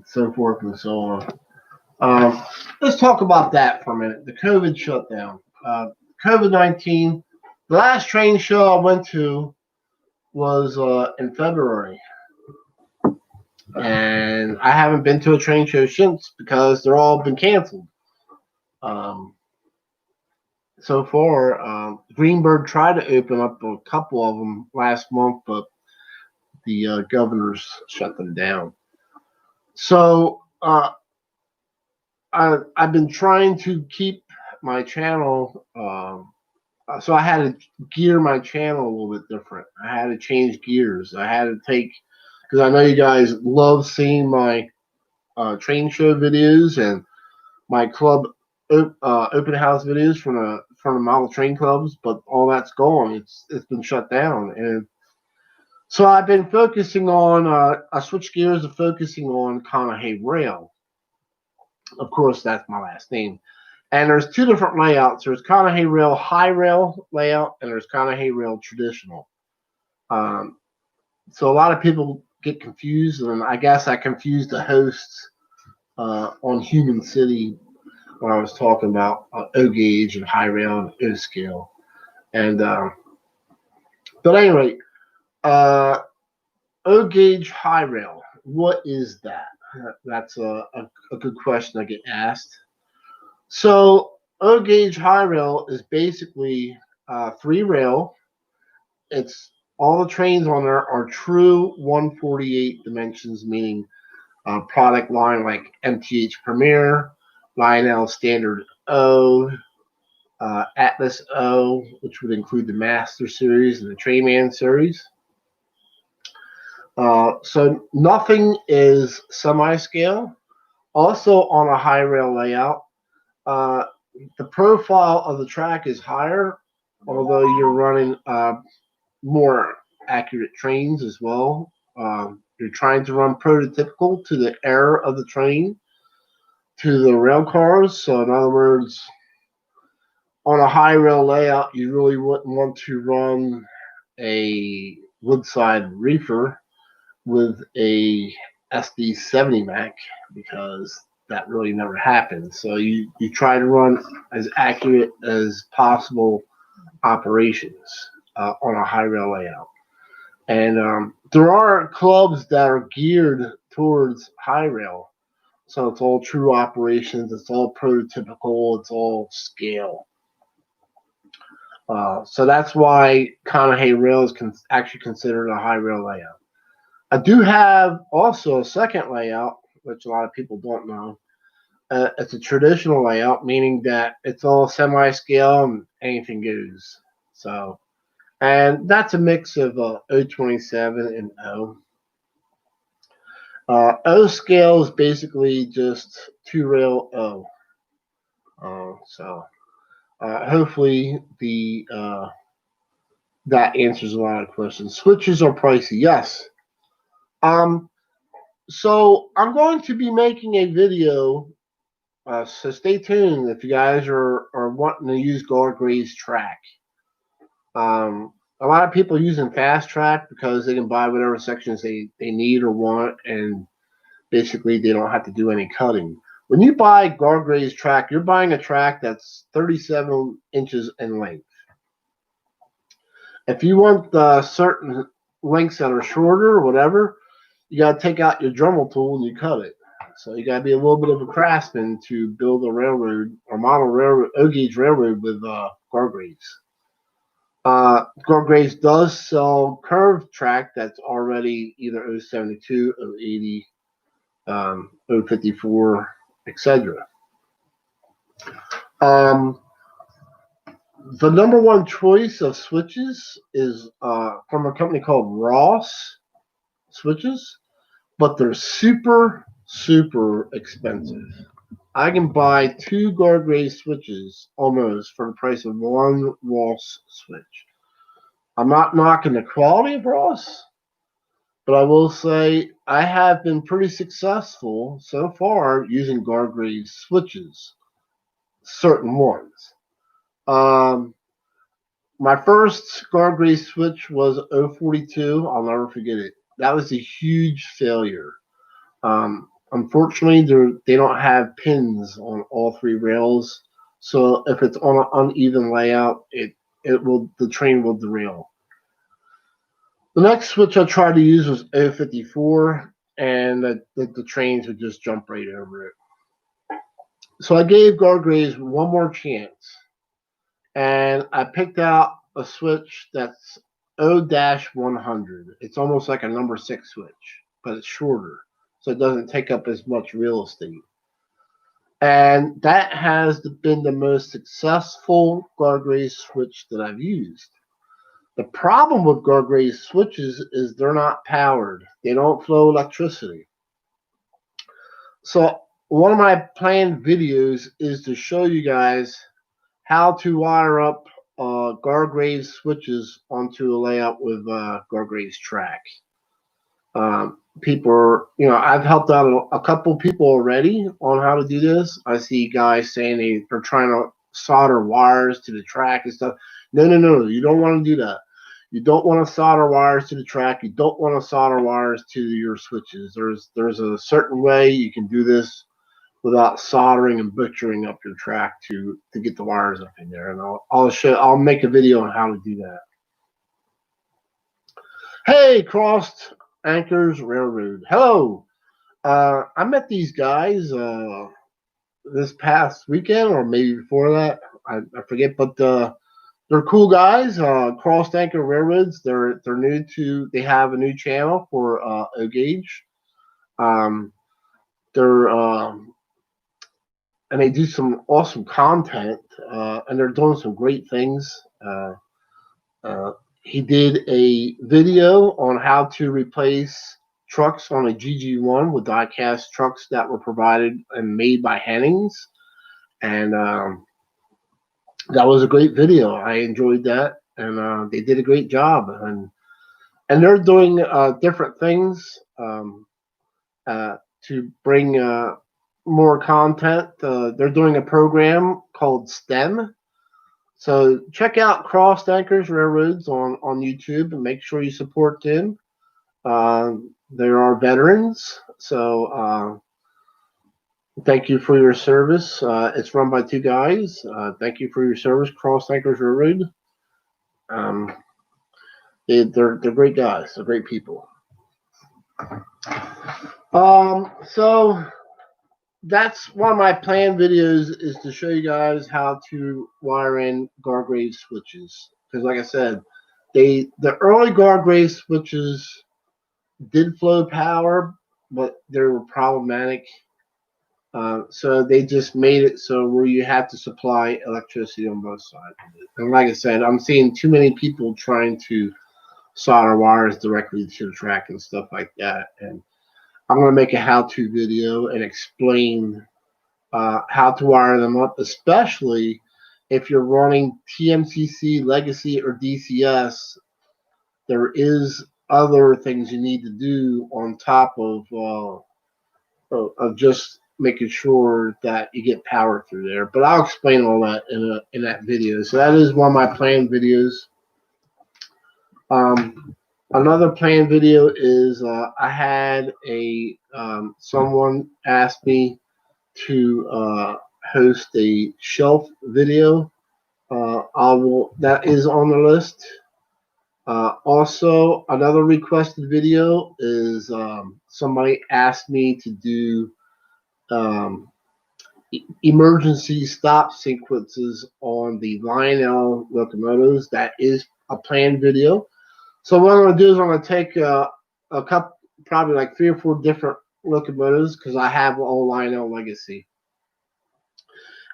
so forth and so on. Let's talk about that for a minute. The COVID shutdown. COVID-19. The last train show I went to was in February. And I haven't been to a train show since because they're all been canceled. So far, Greenberg tried to open up a couple of them last month, but the governors shut them down. So I've been trying to keep my channel. So I had to gear my channel a little bit different. I had to change gears. I had to take, because I know you guys love seeing my train show videos and my club open house videos from the model train clubs, but all that's gone. It's been shut down, and so I've been focusing on. I switched gears to focusing on Conrail. Of course, that's my last name. And there's two different layouts. There's Conrail high rail layout, and there's Conrail traditional. So a lot of people get confused, and I guess I confused the hosts on Human City when I was talking about O gauge and high rail and Gscale. And but anyway, O gauge high rail. What is that? That's a good question I get asked. So O gauge high rail is basically three rail. It's all the trains on there are true 148 dimensions, meaning product line like MTH Premier, Lionel Standard O, Atlas O, which would include the Master Series and the Trainman Series. So nothing is semi-scale. Also on a high rail layout, the profile of the track is higher, although you're running more accurate trains as well. You're trying to run prototypical to the error of the train to the rail cars. So in other words, on a high rail layout, you really wouldn't want to run a Woodside reefer with a SD70 Mac because that really never happens. So you try to run as accurate as possible operations on a high rail layout. And there are clubs that are geared towards high rail. So it's all true operations, it's all prototypical, it's all scale. So that's why Conrail rail is actually considered a high rail layout. I do have also a second layout, which a lot of people don't know. It's a traditional layout, meaning that it's all semi-scale and anything goes. So, and that's a mix of O27 and O. O scale is basically just 2-rail O. Hopefully that answers a lot of questions. Switches are pricey, yes. So I'm going to be making a video. So stay tuned if you guys are wanting to use Gargray's track. A lot of people using fast track because they can buy whatever sections they need or want, and basically they don't have to do any cutting. When you buy Gargray's track, you're buying a track that's 37 inches in length. If you want certain lengths that are shorter or whatever, you got to take out your Dremel tool and you cut it. So you got to be a little bit of a craftsman to build a railroad or model railroad, O-gauge railroad with Gargray's. Gargray's does sell curved track that's already either 072, 080, 054, etc. The number one choice of switches is from a company called Ross Switches, but they're super, super expensive. I can buy 2 Gargray switches almost for the price of 1 Ross switch. I'm not knocking the quality of Ross, but I will say I have been pretty successful so far using Gargray switches, certain ones. My first Gargray switch was 042. I'll never forget it. That was a huge failure. Unfortunately, they don't have pins on all 3 rails, so if it's on an uneven layout, the train will derail. The next switch I tried to use was 054, and the trains would just jump right over it. So I gave Gargray's one more chance, and I picked out a switch that's O-100. It's almost like a number 6 switch, but it's shorter, so it doesn't take up as much real estate. And that has been the most successful Gargray switch that I've used. The problem with Gargray switches is they're not powered. They don't flow electricity. So one of my planned videos is to show you guys how to wire up Gargray's switches onto a layout with Gargray's track. I've helped out a couple people already on how to do this. I see guys saying they're trying to solder wires to the track and stuff. No, you don't want to do that. You don't want to solder wires to the track. You don't want to solder wires to your switches. There's a certain way you can do this without soldering and butchering up your track to get the wires up in there. And I'll make a video on how to do that. Hey, Crossed Anchors Railroad. Hello. I met these guys this past weekend or maybe before that. I forget, but they're cool guys. Crossed Anchor Railroads. They're new to. They have a new channel for O-gauge. And they do some awesome content, and they're doing some great things. He did a video on how to replace trucks on a GG1 with die-cast trucks that were provided and made by Hennings, and that was a great video. I enjoyed that, and they did a great job. And they're doing different things to bring more content. They're doing a program called STEM. So check out Crossed Anchors Railroads on YouTube and make sure you support them. There are veterans, so thank you for your service. It's run by 2 guys. Thank you for your service, Crossed Anchors Railroad. They're great guys. They're great people. So that's one of my planned videos, is to show you guys how to wire in Gargrave switches. Because like I said, the early Gargrave switches did flow power, but they were problematic. So they just made it so where you have to supply electricity on both sides. And like I said, I'm seeing too many people trying to solder wires directly to the track and stuff like that. And I'm going to make a how-to video and explain how to wire them up, especially if you're running TMCC, Legacy, or DCS. There is other things you need to do on top of just making sure that you get power through there. But I'll explain all that in that video. So that is one of my planned videos. Another planned video is I had someone ask me to host a shelf video. That is on the list. Also, another requested video is somebody asked me to do um, emergency stop sequences on the Lionel locomotives. That is a planned video. So what I'm going to do is I'm going to take a couple, probably like 3 or 4 different locomotives, because I have all Lionel Legacy.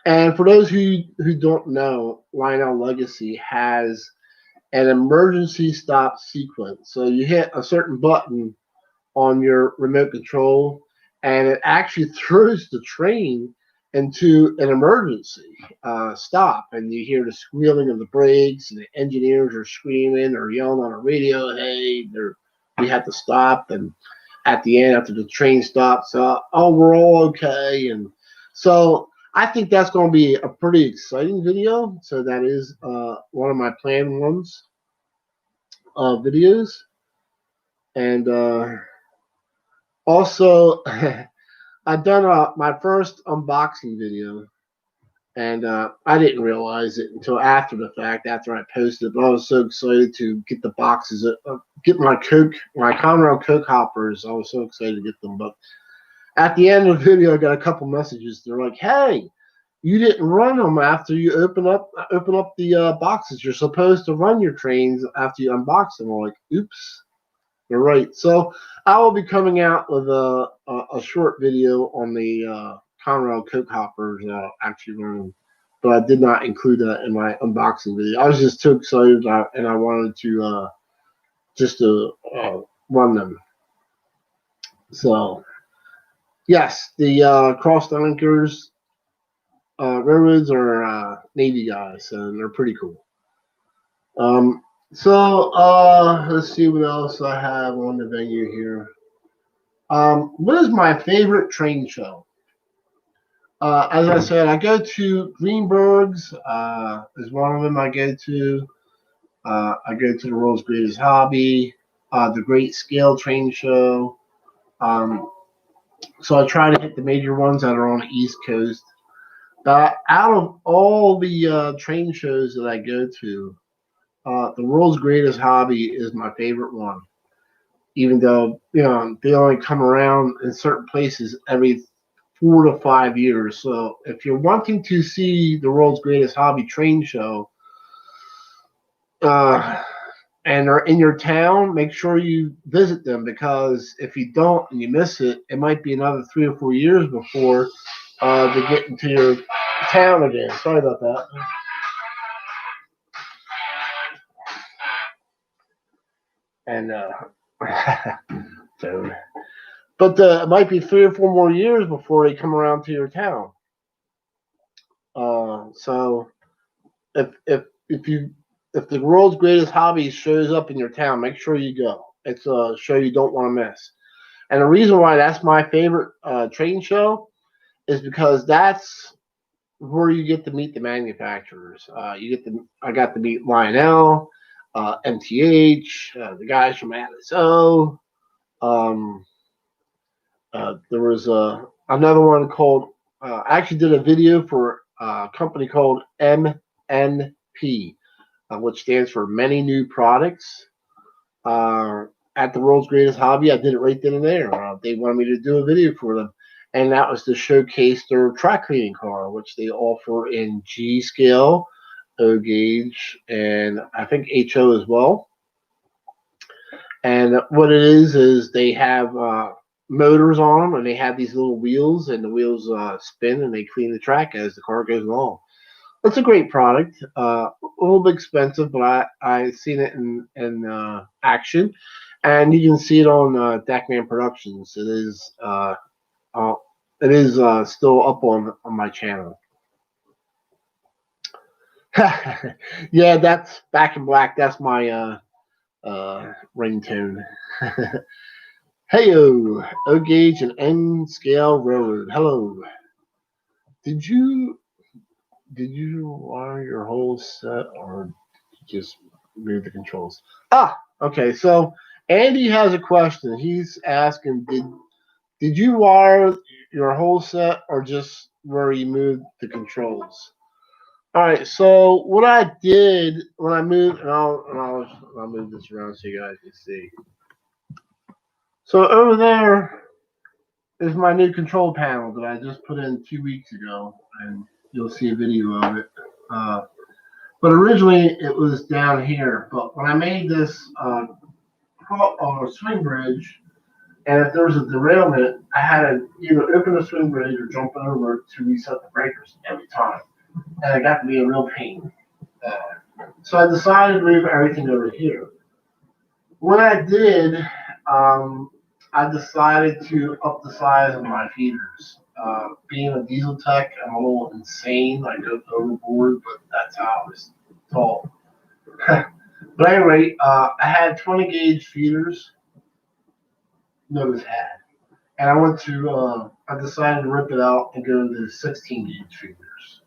And for those who don't know, Lionel Legacy has an emergency stop sequence. So you hit a certain button on your remote control, and it actually throws the train into an emergency stop. And you hear the squealing of the brakes, and the engineers are screaming or yelling on the radio, "Hey, we have to stop!" And at the end, after the train stops, "Oh, we're all okay." And so I think that's going to be a pretty exciting video. So that is one of my planned videos. And also, I've done my first unboxing video, and I didn't realize it until after the fact, after I posted it. But I was so excited to get the boxes, get my Conrail Coke hoppers. I was so excited to get them. But at the end of the video, I got a couple messages. They're like, "Hey, you didn't run them after you open up the boxes. You're supposed to run your trains after you unbox them." I'm like, "Oops." You're right. So I will be coming out with a short video on the Conrail Coke hoppers actually running, but I did not include that in my unboxing video. I was just too excited and I wanted to just to run them. So yes, the cross linkers railroads are Navy guys, and they're pretty cool. So let's see what else I have on the venue here. What is my favorite train show? As I said, I go to Greenberg's. Is one of them I go to. I go to the World's Greatest Hobby, the Gscale train show. So I try to hit the major ones that are on the East Coast. Out of all the train shows that I go to, the World's Greatest Hobby is my favorite one. Even though they only come around in certain places every 4 to 5 years. So if you're wanting to see the World's Greatest Hobby train show, and are in your town, make sure you visit them, because if you don't and you miss it, it might be another 3 or 4 years before they get into your town again. Sorry about that. And so, but it might be 3 or 4 more years before they come around to your town. So if the World's Greatest Hobby shows up in your town, make sure you go. It's a show you don't want to miss. And the reason why that's my favorite train show is because that's where you get to meet the manufacturers. I got to meet Lionel, MTH, the guys from ASO. There was another one called. I actually did a video for a company called MNP, which stands for Many New Products. At the World's Greatest Hobby, I did it right then and there. They wanted me to do a video for them, and that was to showcase their track cleaning car, which they offer in Gscale, O gauge, and I think HO as well. And what it is they have motors on them, and they have these little wheels, and the wheels spin, and they clean the track as the car goes along. It's a great product. A little bit expensive, but I seen it in action, and you can see it on Dakman Productions. Uh, it is still up on my channel. Yeah, that's Back in Black. That's my ringtone. Heyo, O gauge and N scale railroad. Hello. Did you wire your whole set or just move the controls? Ah, okay. So Andy has a question. He's asking, did you wire your whole set or just where you moved the controls? All right. So what I did when I moved, and I'll move this around so you guys can see. So over there is my new control panel that I just put in 2 weeks ago, and you'll see a video of it. But originally it was down here. But when I made this swing bridge, and if there was a derailment, I had to either open the swing bridge or jump over to reset the breakers every time, and it got to be a real pain. So I decided to move everything over here. When I did, I decided to up the size of my feeders. Being a diesel tech, I'm a little insane. I go overboard, but that's how I was taught. But anyway, I had 20 gauge feeders. Notice had. And I decided to rip it out and go to the 16 gauge feeders.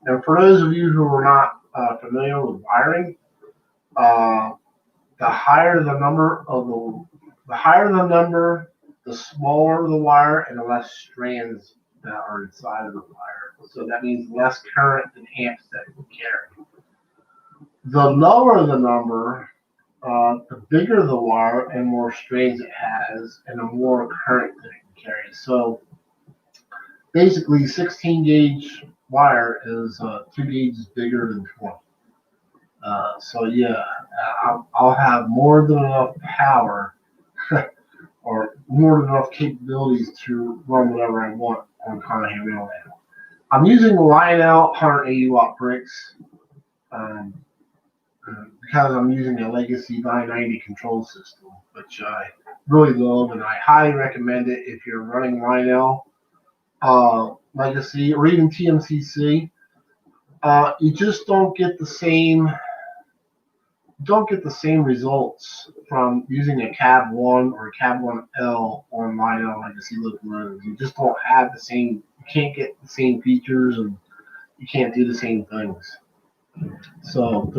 And for those of you who are not familiar with wiring, the higher the number, the smaller the wire and the less strands that are inside of the wire. So that means less current and amps that it can carry. The lower the number, the bigger the wire and more strands it has, and the more current that it can carry. So basically, 16 gauge wire is 2 gauges bigger than 20. So yeah, I'll have more than enough power or more than enough capabilities to run whatever I want on Conrail now. I'm using the Lionel 180 watt bricks because I'm using a legacy 990 control system, which I really love, and I highly recommend it if you're running Lionel legacy or even TMCC. You just don't get the same results from using a Cab 1 or a Cab 1L on Lionel legacy locomotives. You just don't have the same, you can't get the same features, and you can't do the same things. So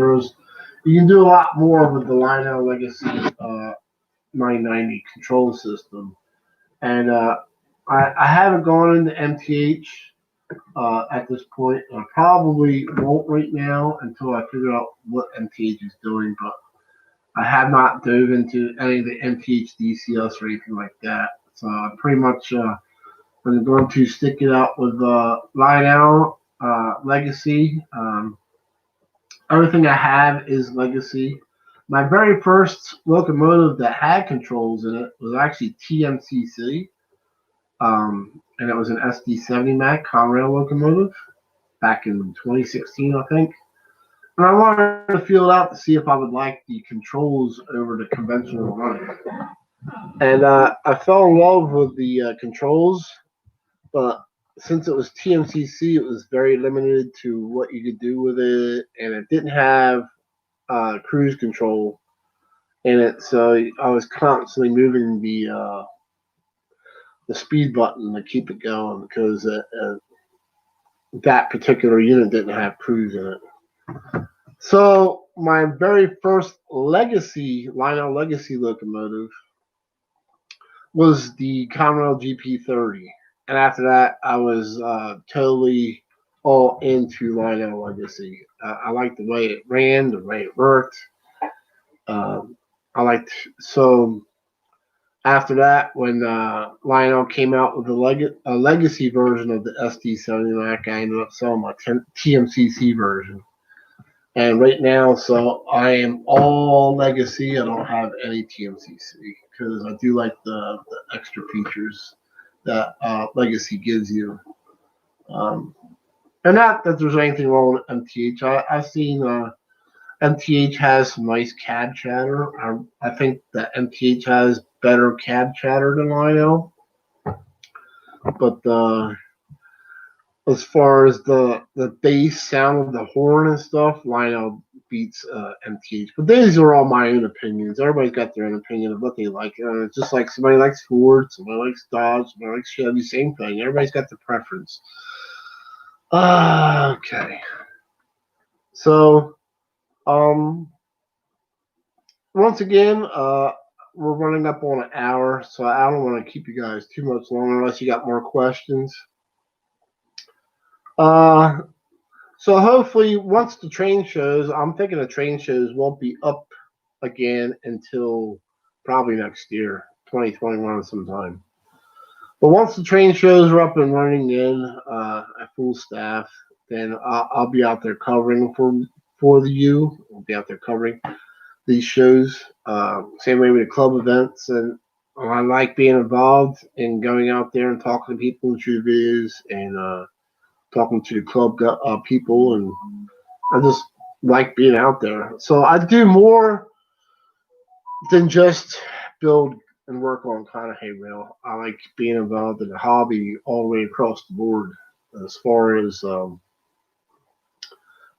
you can do a lot more with the Lionel legacy 990 control system. And I haven't gone into MTH at this point. I probably won't right now until I figure out what MTH is doing, but I have not dove into any of the MTH DCS or anything like that. So I'm pretty much I'm going to stick it out with Lionel Legacy. Everything I have is Legacy. My very first locomotive that had controls in it was actually TMCC. And it was an SD70 Mac Conrail locomotive back in 2016, I think. And I wanted to feel it out to see if I would like the controls over the conventional running. And I fell in love with the controls, but since it was TMCC, it was very limited to what you could do with it, and it didn't have cruise control in it, so I was constantly moving the speed button to keep it going because that particular unit didn't have cruise in it. So my very first Lionel Legacy locomotive was the Conrail GP30, and after that I was totally all into Lionel Legacy. I liked the way it ran, the way it worked. I liked so. After that, when Lionel came out with a legacy version of the SD70 Mac, I ended up selling my TMCC version. And right now, so I am all legacy. I don't have any TMCC because I do like the extra features that legacy gives you. Um, and not that there's anything wrong with MTH. I've seen MTH has some nice CAD chatter. I think that MTH has better CAD chatter than Lionel. But as far as the bass sound of the horn and stuff, Lionel beats MTH. But these are all my own opinions. Everybody's got their own opinion of what they like. It's just like somebody likes Ford, somebody likes Dodge, somebody likes Chevy. Same thing. Everybody's got their preference. Okay. So, once again, we're running up on an hour, so I don't want to keep you guys too much longer unless you got more questions. So hopefully, once the train shows, I'm thinking the train shows won't be up again until probably next year, 2021 sometime. But once the train shows are up and running at full staff, then I'll be out there covering for the U. I'll be out there covering these shows. Same way with the club events, and I like being involved and going out there and talking to people and shooting videos and talking to the club people, and I just like being out there. So I do more than just build and work on kind of hay rail. I like being involved in the hobby all the way across the board, as far as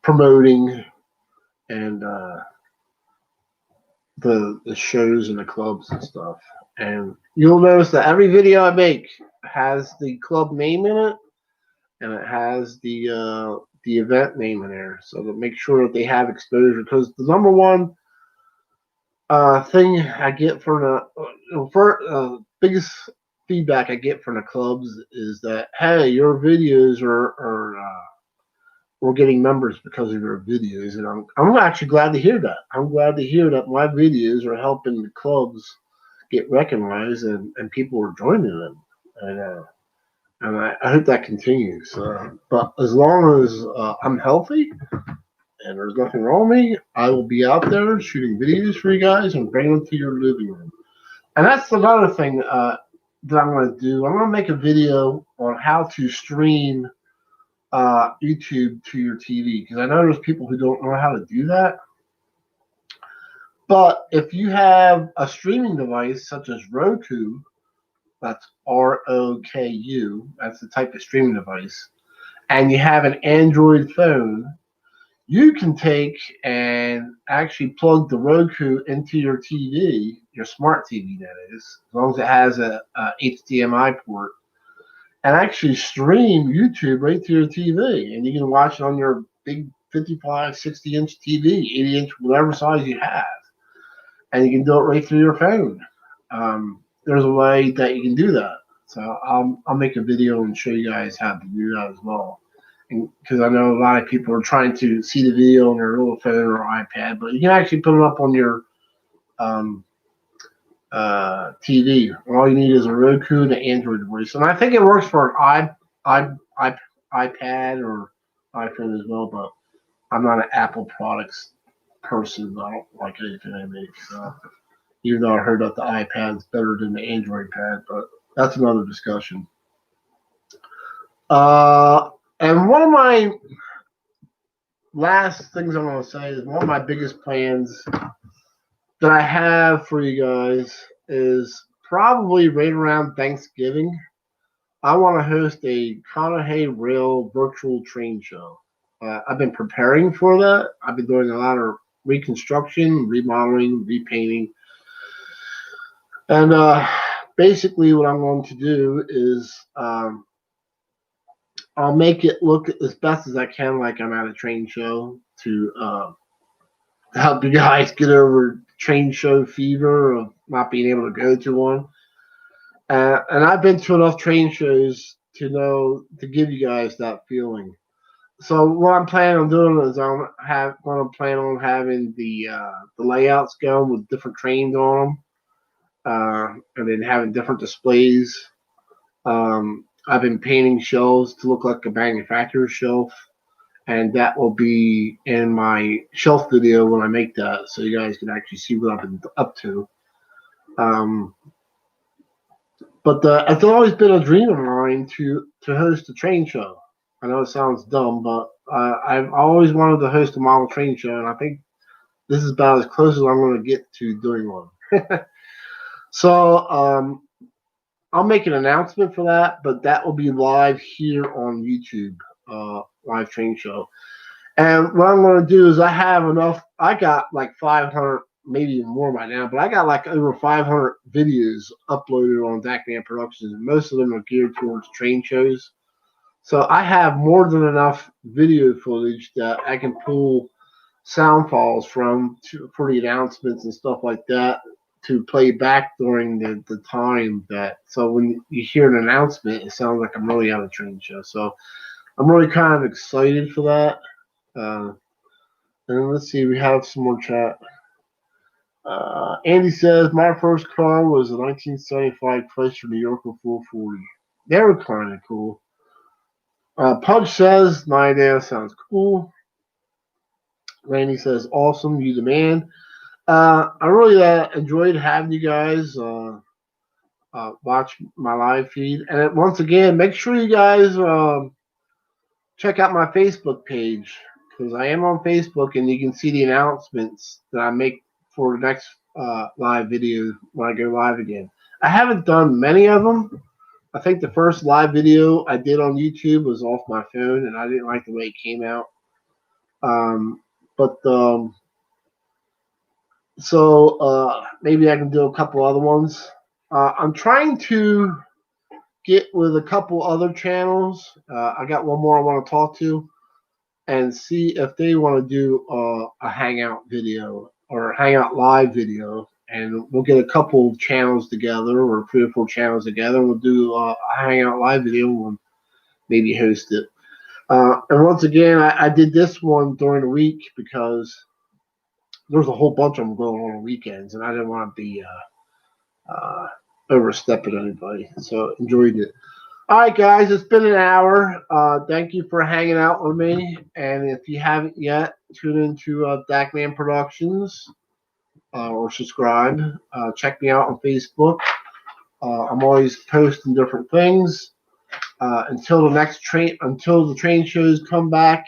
promoting and the shows and the clubs and stuff. And you'll notice that every video I make has the club name in it, and it has the event name in there, so to make sure that they have exposure. Because the number one thing I get for the biggest feedback I get from the clubs is that, hey, your videos are we're getting members because of your videos, and I'm actually glad to hear that. I'm glad to hear that my videos are helping the clubs get recognized and people are joining them, and I hope that continues. But as long as I'm healthy and there's nothing wrong with me, I will be out there shooting videos for you guys and bring them to your living room. And that's another thing that I'm going to do. I'm going to make a video on how to stream YouTube to your TV, because I know there's people who don't know how to do that. But if you have a streaming device such as Roku, that's ROKU, that's the type of streaming device, and you have an Android phone, you can take and actually plug the Roku into your TV, your smart TV that is, as long as it has a HDMI port, and actually stream YouTube right to your TV. And you can watch it on your big 55, 60-inch TV, 80-inch, whatever size you have. And you can do it right through your phone. There's a way that you can do that. So I'll make a video and show you guys how to do that as well. Because I know a lot of people are trying to see the video on their little phone or iPad, but you can actually put it up on your TV. All you need is a Roku and an Android device, and I think it works for an iPad or iPhone as well. But I'm not an Apple products person. I don't like anything they make. So even though I heard that the iPad's better than the Android pad, but that's another discussion. And one of my last things I want to say is one of my biggest plans that I have for you guys is probably right around Thanksgiving. I want to host a Conrail Rail virtual train show. I've been preparing for that. I've been doing a lot of reconstruction, remodeling, repainting. And basically what I'm going to do is I'll make it look as best as I can like I'm at a train show to help you guys get over train show fever of not being able to go to one. And I've been to enough train shows to know to give you guys that feeling. So what I'm planning on doing is going to plan on having the layouts going with different trains on them, and then having different displays. I've been painting shelves to look like a manufacturer's shelf, and that will be in my shelf video when I make that, so you guys can actually see what I've been up to. But it's always been a dream of mine to host a train show. I know it sounds dumb, but I've always wanted to host a model train show, and I think this is about as close as I'm going to get to doing one. So I'll make an announcement for that, but that will be live here on YouTube, live train show. And what I'm going to do is I have enough. I got like 500, maybe even more by now, but I got like over 500 videos uploaded on Dakman Productions, and most of them are geared towards train shows. So I have more than enough video footage that I can pull sound files from for the announcements and stuff like that to play back during the time that. So when you hear an announcement, it sounds like I'm really at a train show. So I'm really kind of excited for that. And let's see, we have some more chat. Andy says, my first car was a 1975 Chrysler New Yorker 440. They were kind of cool. Pudge says, my idea sounds cool. Randy says, awesome, you the man. I really enjoyed having you guys watch my live feed. And once again, make sure you guys check out my Facebook page, because I am on Facebook, and you can see the announcements that I make for the next live video when I go live again. I haven't done many of them. I think the first live video I did on YouTube was off my phone, and I didn't like the way it came out. So maybe I can do a couple other ones. I'm trying to get with a couple other channels. I got one more I want to talk to and see if they want to do a hangout video or hangout live video, and we'll get a couple of channels together, or 3 or 4 channels together, and we'll do a hangout live video and maybe host it. And once again, I did this one during the week because there's a whole bunch of them going on weekends, and I didn't want to be overstepping anybody. So enjoyed it. All right, guys, it's been an hour. Thank you for hanging out with me. And if you haven't yet, tune into Dakman Productions or subscribe. Check me out on Facebook. I'm always posting different things. Until the train shows come back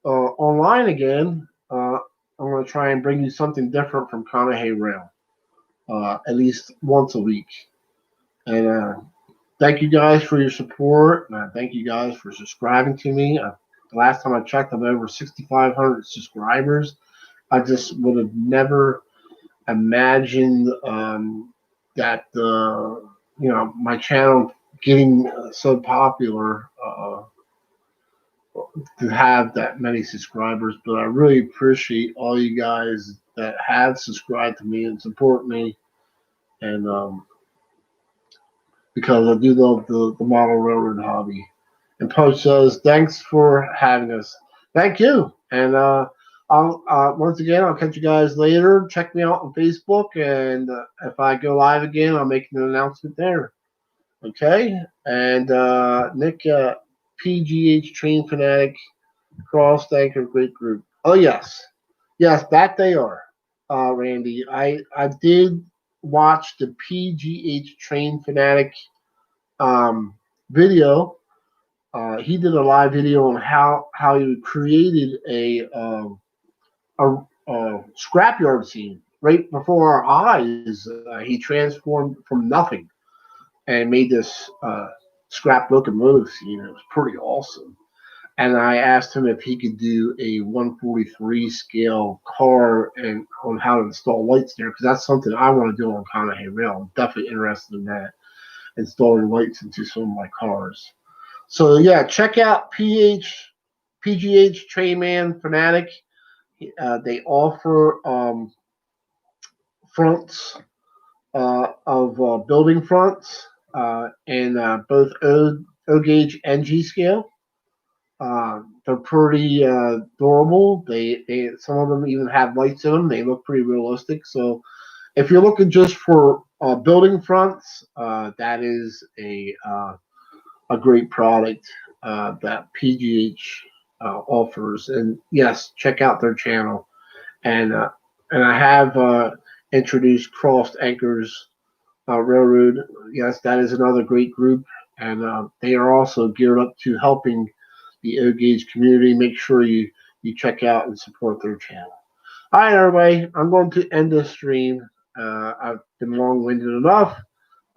online again, I'm going to try and bring you something different from Conrail, at least once a week. And thank you guys for your support, and thank you guys for subscribing to me. The last time I checked, I'm over 6,500 subscribers. I just would have never imagined that my channel getting so popular to have that many subscribers. But I really appreciate all you guys that have subscribed to me and support me, and because I do love the model railroad hobby. And Poach says, thanks for having us. Thank you. And once again, I'll catch you guys later. Check me out on Facebook, and if I go live again, I'll make an announcement there. Okay? And Nick, PGH Train Fanatic, Cross Anchor, great group. Oh, yes. Yes, that they are, Randy. I did watch the PGH Train Fanatic video. He did a live video on how he created a scrapyard scene right before our eyes. He transformed from nothing and made this scrap locomotive scene. It was pretty awesome. And I asked him if he could do a 143 scale car and on how to install lights there, because that's something I want to do on Conrail. I'm definitely interested in that, installing lights into some of my cars. So yeah, check out PGH Trainman Fanatic. They offer fronts of building fronts in both O gauge and Gscale. They're pretty durable. They some of them even have lights in them. They look pretty realistic. So If you're looking just for building fronts, that is a great product that PGH offers. And yes, check out their channel. And I have introduced Crossed Anchors Railroad. Yes, that is another great group, and they are also geared up to helping the O Gauge community. Make sure you check out and support their channel. All right, everybody, I'm going to end this stream. I've been long-winded enough.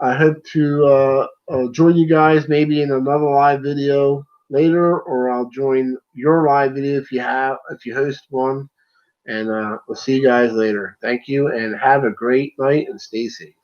I hope to join you guys maybe in another live video later, or I'll join your live video if you host one. And we'll see you guys later. Thank you, and have a great night and stay safe.